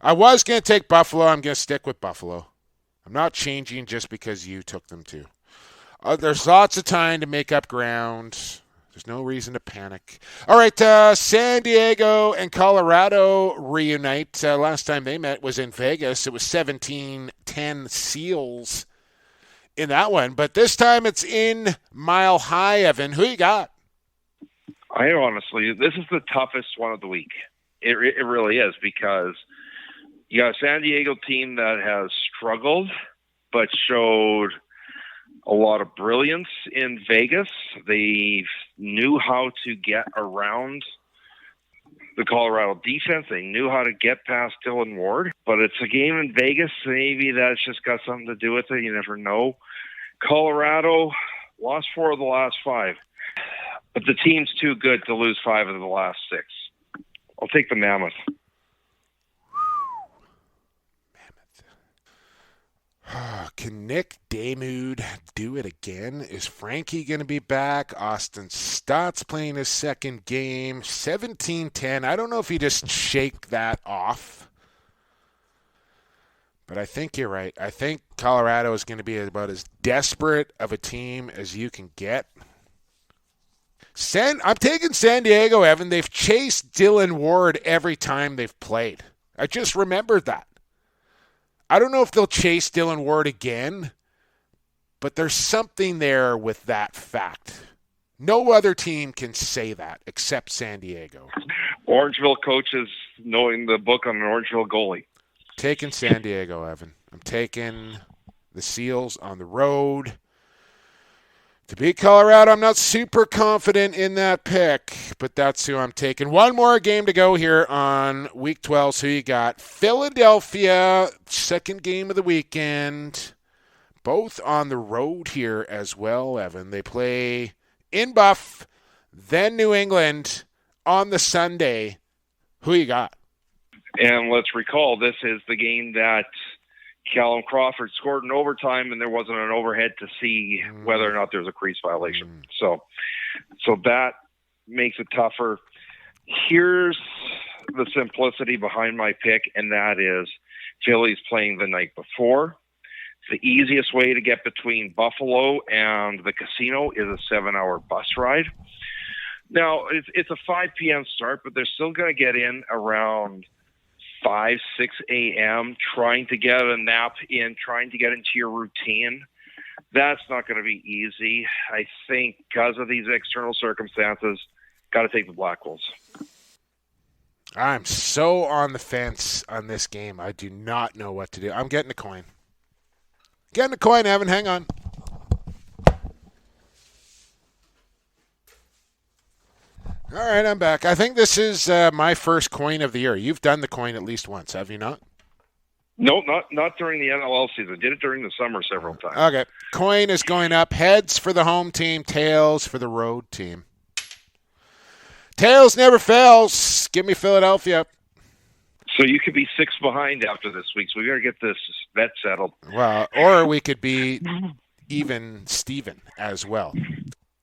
I was going to take Buffalo. I'm going to stick with Buffalo. I'm not changing just because you took them too. There's lots of time to make up ground. There's no reason to panic. All right, San Diego and Colorado reunite. Last time they met was in Vegas. It was 17-10 Seals in that one. But this time it's in Mile High, Evan. Who you got? I honestly, this is the toughest one of the week. It really is, because you got a San Diego team that has struggled but showed a lot of brilliance in Vegas. They knew how to get around the Colorado defense. They knew how to get past Dillon Ward. But it's a game in Vegas. Maybe that's just got something to do with it. You never know. Colorado lost 4 of the last 5. But the team's too good to lose 5 of the last 6. I'll take the Mammoth. Can Nick Damude do it again? Is Frankie going to be back? Austin Stott's playing his second game. 17-10. I don't know if you just shake that off. But I think you're right. I think Colorado is going to be about as desperate of a team as you can get. I'm taking San Diego, Evan. They've chased Dillon Ward every time they've played. I just remembered that. I don't know if they'll chase Dillon Ward again, but there's something there with that fact. No other team can say that except San Diego. Orangeville coaches knowing the book on an Orangeville goalie. Taking San Diego, Evan. I'm taking the Seals on the road. To beat Colorado, I'm not super confident in that pick, but that's who I'm taking. One more game to go here on Week 12. So you got Philadelphia, second game of the weekend, both on the road here as well, Evan. They play in Buff, then New England on the Sunday. Who you got? And let's recall, this is the game that Callum Crawford scored in overtime, and there wasn't an overhead to see whether or not there was a crease violation. So that makes it tougher. Here's the simplicity behind my pick, and that is Philly's playing the night before. The easiest way to get between Buffalo and the casino is a 7-hour bus ride. Now, it's a 5 p.m. start, but they're still going to get in around 5, 6 a.m., trying to get a nap in, trying to get into your routine. That's not going to be easy. I think because of these external circumstances, got to take the Black Wolves. I'm so on the fence on this game. I do not know what to do. I'm getting a coin. Getting a coin, Evan. Hang on. All right, I'm back. I think this is my first coin of the year. You've done the coin at least once, have you not? No, not during the NLL season. Did it during the summer several times. Okay. Coin is going up. Heads for the home team, tails for the road team. Tails never fails. Give me Philadelphia. So you could be 6 behind after this week, so we got to get this bet settled. Well, or we could be even Steven as well.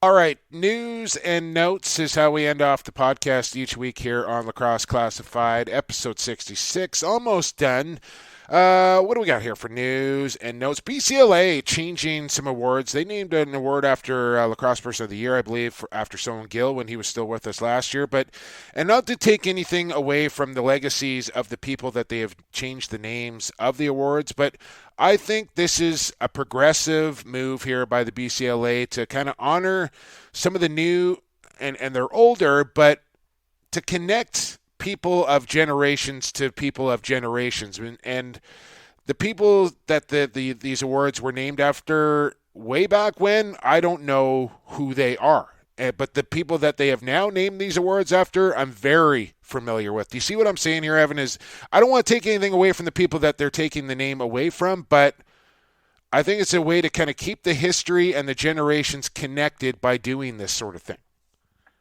All right, news and notes is how we end off the podcast each week here on Lacrosse Classified, episode 66, almost done. What do we got here for news and notes? BCLA changing some awards. They named an award after Lacrosse Person of the Year, I believe, after Someone Gill when he was still with us last year. And not to take anything away from the legacies of the people that they have changed the names of the awards, but I think this is a progressive move here by the BCLA to kind of honor some of the new and they're older, but to connect people of generations to people of generations. And the people that these awards were named after way back when, I don't know who they are. But the people that they have now named these awards after, I'm very familiar with. Do you see what I'm saying here, Evan? Is I don't want to take anything away from the people that they're taking the name away from, but I think it's a way to kind of keep the history and the generations connected by doing this sort of thing.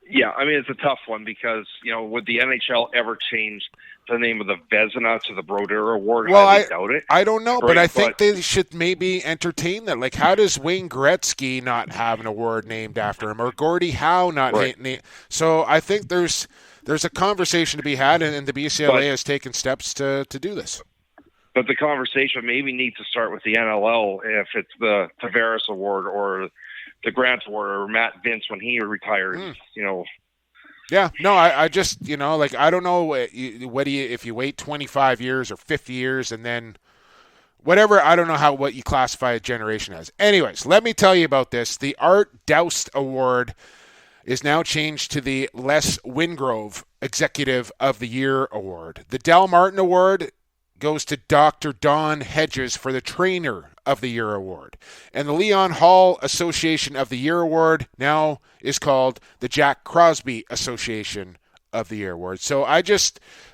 Yeah, I mean, it's a tough one because, would the NHL ever change the name of the Vezina to the Brodeur Award? Well, I doubt it. I don't know, Right, but I think they should maybe entertain that. Like, how does Wayne Gretzky not have an award named after him, or Gordie Howe not named? So I think there's a conversation to be had, and the BCLA has taken steps to do this. But the conversation maybe needs to start with the NLL if it's the Tavares Award or the Grant Award or Matt Vince when he retired, Yeah, no, I just, I don't know if you wait 25 years or 50 years and then whatever, I don't know what you classify a generation as. Anyways, let me tell you about this. The Art Doust Award is now changed to the Les Wingrove Executive of the Year Award. The Del Martin Award goes to Dr. Don Hedges for the Trainer of the Year Award. And the Leon Hall Association of the Year Award now is called the Jack Crosby Association of the Year Award. So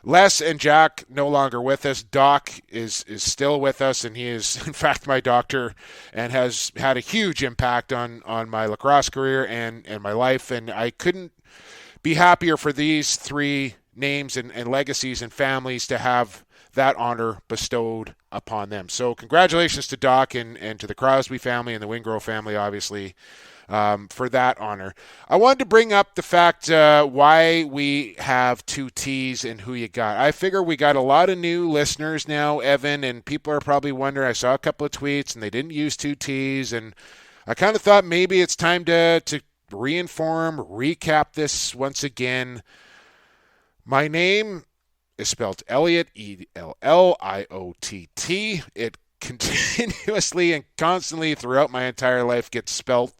Les and Jack no longer with us. Doc is still with us, and he is, in fact, my doctor and has had a huge impact on my lacrosse career and my life. And I couldn't be happier for these three names and legacies and families to have that honor bestowed upon them. So congratulations to Doc and to the Crosby family and the Wingrove family, obviously, for that honor. I wanted to bring up the fact why we have two T's and who you got. I figure we got a lot of new listeners now, Evan, and people are probably wondering, I saw a couple of tweets and they didn't use two T's, and I kind of thought maybe it's time to recap this once again. My name is spelled Elliott, Elliott. It continuously and constantly throughout my entire life gets spelled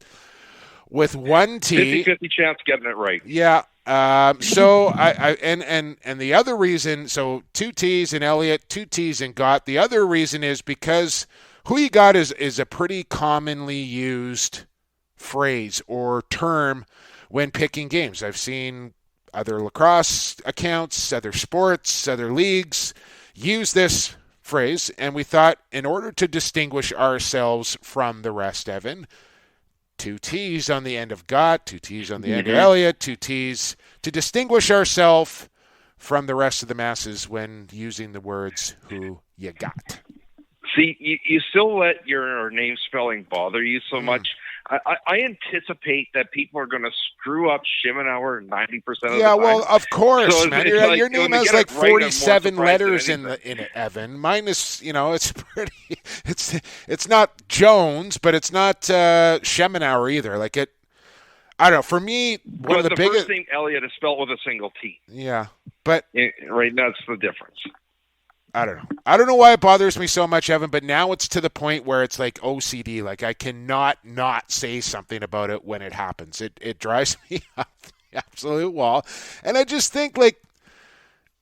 with one T. 50-50 chance of getting it right. Yeah. So and the other reason, so two T's in Elliott, two T's in Gott. The other reason is because who you got is a pretty commonly used phrase or term when picking games. I've seen other lacrosse accounts, other sports, other leagues use this phrase, and we thought in order to distinguish ourselves from the rest, Evan, two T's on the end of Gott, two T's on the end of Elliott, two T's to distinguish ourselves from the rest of the masses when using the words who you got. See, you still let your name spelling bother you so much. I anticipate that people are going to screw up Shimenauer 90% of the time. Yeah, well, of course, so man. Your name has like 47 letters in it, Evan. Mine is, it's pretty. It's not Jones, but it's not Shimenauer either. Like it. I don't know. For me, one of the biggest. First name Elliott is spelled with a single T. Yeah, but right, that's the difference. I don't know. I don't know why it bothers me so much, Evan, but now it's to the point where it's like OCD. Like I cannot not say something about it when it happens. It drives me up the absolute wall. And I just think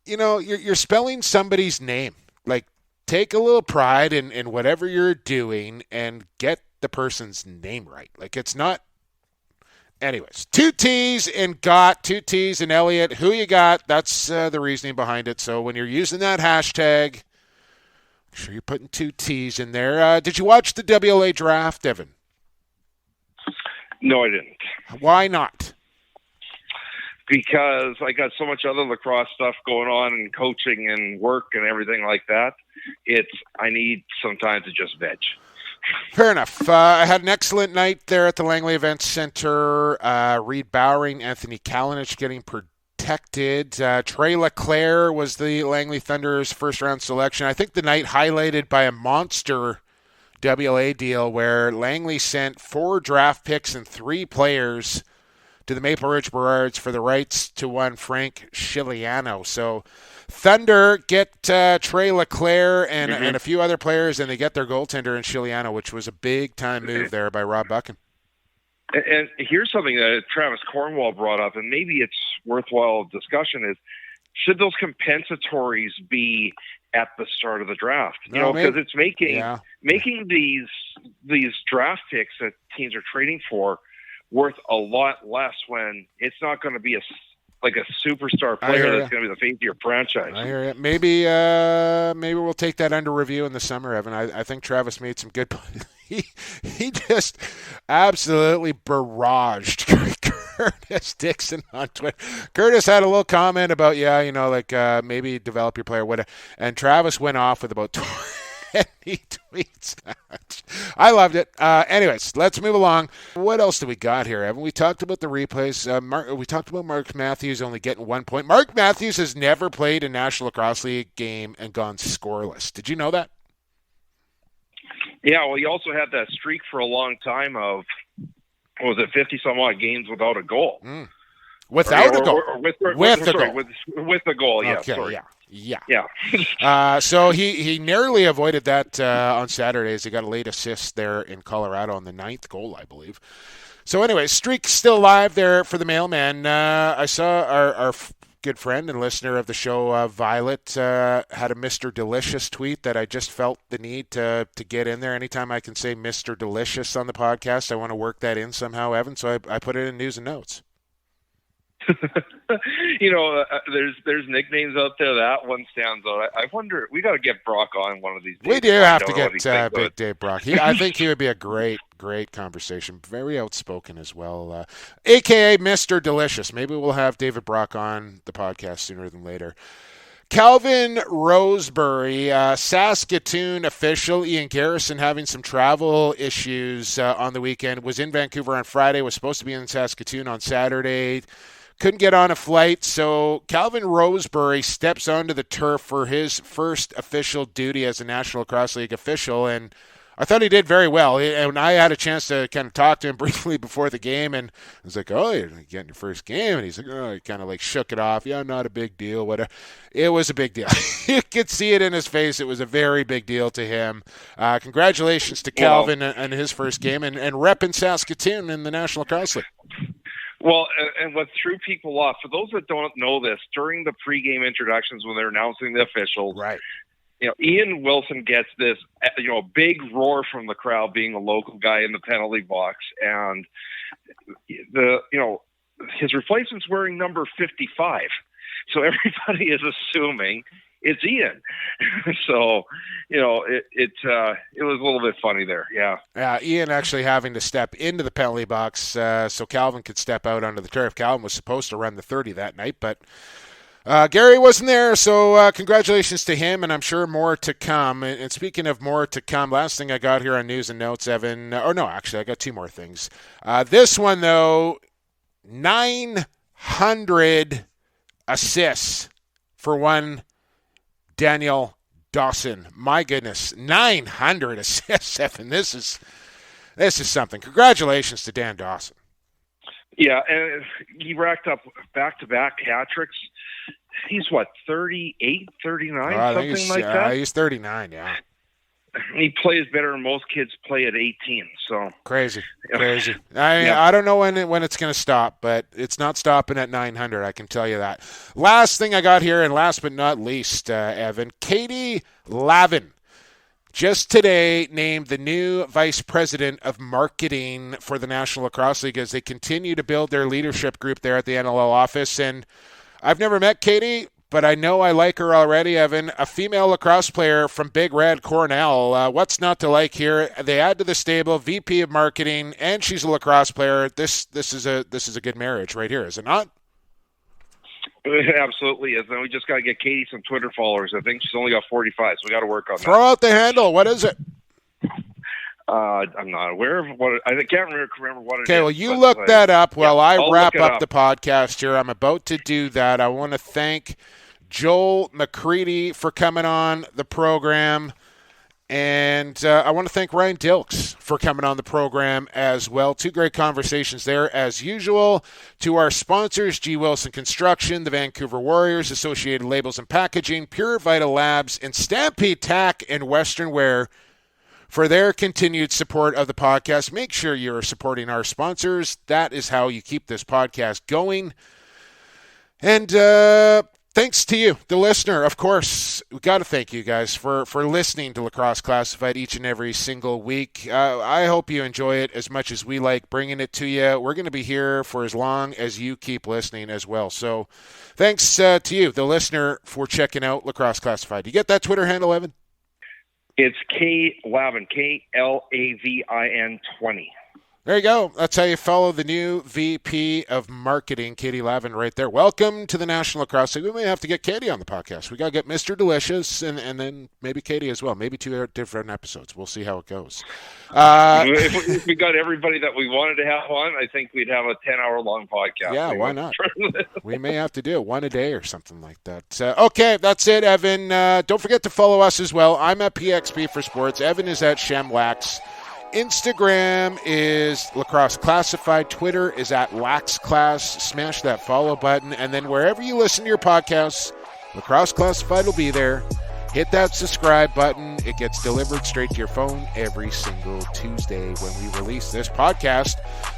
you're spelling somebody's name. Like take a little pride in whatever you're doing and get the person's name right. Like it's not. Anyways, two T's in Gott, two T's in Elliott. Who you got? That's the reasoning behind it. So when you're using that hashtag, make sure you're putting two T's in there. Did you watch the WLA draft, Evan? No, I didn't. Why not? Because I got so much other lacrosse stuff going on and coaching and work and everything like that. I need some time to just veg. Fair enough. I had an excellent night there at the Langley Events Center. Reed Bowering, Anthony Kalinich getting protected. Trey LeClaire was the Langley Thunder's first-round selection. I think the night highlighted by a monster WLA deal where Langley sent 4 draft picks and 3 players to the Maple Ridge Burrards for the rights to one Frank Chiliano. So Thunder get Trey LeClaire and a few other players, and they get their goaltender in Chiliano, which was a big-time move there by Rob Buchan. And here's something that Travis Cornwall brought up, and maybe it's worthwhile discussion, is should those compensatories be at the start of the draft? Because it's making these draft picks that teams are trading for worth a lot less when it's not going to be a superstar player that's going to be the face of your franchise. I hear it. Maybe we'll take that under review in the summer, Evan. I think Travis made some good points. He just absolutely barraged Curtis Dixon on Twitter. Curtis had a little comment about, maybe develop your player. And Travis went off with about 20 tweets. I loved it. Anyways, let's move along. What else do we got here, Evan? We talked about the replays. We talked about Mark Matthews only getting 1 point. Mark Matthews has never played a National Lacrosse League game and gone scoreless. Did you know that? Yeah, well, he also had that streak for a long time of, 50-some-odd games without a goal? Without a goal? With the goal, yeah. Okay, sorry. Yeah. So he narrowly avoided that on Saturdays. He got a late assist there in Colorado on the 9th goal, I believe. So anyway, streak still alive there for the mailman. I saw our good friend and listener of the show, Violet, had a Mr. Delicious tweet that I just felt the need to get in there. Anytime I can say Mr. Delicious on the podcast, I want to work that in somehow, Evan. So I put it in news and notes. There's nicknames out there. That one stands out. I wonder, we got to get Brock on one of these days. We do have to get Big Dave Brock. I think he would be a great conversation. Very outspoken as well. AKA Mr. Delicious. Maybe we'll have David Brock on the podcast sooner than later. Calvin Rosebury, Saskatoon official. Ian Garrison having some travel issues on the weekend. Was in Vancouver on Friday. Was supposed to be in Saskatoon on Saturday. Couldn't get on a flight, so Calvin Rosebury steps onto the turf for his first official duty as a National Lacrosse League official, and I thought he did very well. And I had a chance to kind of talk to him briefly before the game, and I was like, "Oh, you're getting your first game?" And he's like, "Oh," he kind of like shook it off. "Yeah, not a big deal." Whatever. It was a big deal. You could see it in his face. It was a very big deal to him. Congratulations to Calvin on his first game and repping Saskatoon in the National Lacrosse League. Well, and what threw people off, for those that don't know this, during the pregame introductions when they're announcing the officials, right? Ian Wilson gets this, big roar from the crowd, being a local guy in the penalty box, and his replacement's wearing number 55, so everybody is assuming it's Ian. So, it was a little bit funny there. Yeah. Ian actually having to step into the penalty box so Calvin could step out onto the turf. Calvin was supposed to run the 30 that night, but Gary wasn't there. So congratulations to him, and I'm sure more to come. And speaking of more to come, last thing I got here on news and notes, Evan. I got two more things. This one, though, 900 assists for one Daniel Dawson. My goodness, 900 assists, Evan. This is something. Congratulations to Dan Dawson. Yeah, and he racked up back-to-back hat-tricks. He's 38, 39, something like that? He's 39, yeah. He plays better than most kids play at 18. So crazy. I don't know when it's going to stop, but it's not stopping at 900. I can tell you that. Last thing I got here, and last but not least, Evan, Katie Lavin, just today named the new vice president of marketing for the National Lacrosse League as they continue to build their leadership group there at the NLL office. And I've never met Katie, but I know I like her already, Evan. A female lacrosse player from Big Red Cornell. What's not to like here? They add to the stable, VP of marketing, and she's a lacrosse player. This is a good marriage right here, is it not? It absolutely is. And we just got to get Katie some Twitter followers. I think she's only got 45, so we got to work on that. Throw out the handle. What is it? I'm not aware of what I can't remember what it is. Okay, well, you look that up while I wrap up the podcast here. I'm about to do that. I want to thank Joel McCready for coming on the program, and I want to thank Ryan Dilks for coming on the program as well. Two great conversations there, as usual. To our sponsors, G. Wilson Construction, the Vancouver Warriors, Associated Labels and Packaging, Pure Vital Labs, and Stampede Tack and Western Wear, for their continued support of the podcast. Make sure you're supporting our sponsors. That is how you keep this podcast going. And thanks to you, the listener. Of course, we got to thank you guys for listening to Lacrosse Classified each and every single week. I hope you enjoy it as much as we like bringing it to you. We're going to be here for as long as you keep listening as well. So thanks to you, the listener, for checking out Lacrosse Classified. You get that Twitter handle, Evan? It's K Lavin, KLAVIN 20. There you go. That's how you follow the new VP of Marketing, Katie Lavin, right there. Welcome to the National Lacrosse League. We may have to get Katie on the podcast. We got to get Mr. Delicious and then maybe Katie as well. Maybe 2 different episodes. We'll see how it goes. If we got everybody that we wanted to have on, I think we'd have a 10-hour-long podcast. Yeah, why not? We may have to do one a day or something like that. Okay, that's it, Evan. Don't forget to follow us as well. I'm at PXP for Sports. Evan is at Shemlax. Instagram is Lacrosse Classified. Twitter is at LaxClass. Smash that follow button. And then wherever you listen to your podcasts, Lacrosse Classified will be there. Hit that subscribe button. It gets delivered straight to your phone every single Tuesday when we release this podcast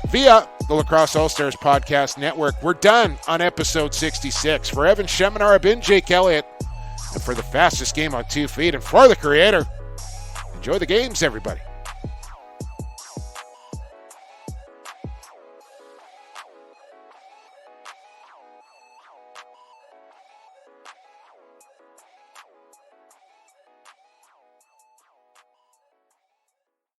via the Lacrosse All-Stars Podcast Network. We're done on episode 66. For Evan Schemenauer, I've been Jake Elliott. And for the fastest game on 2 feet and for the creator, enjoy the games, everybody.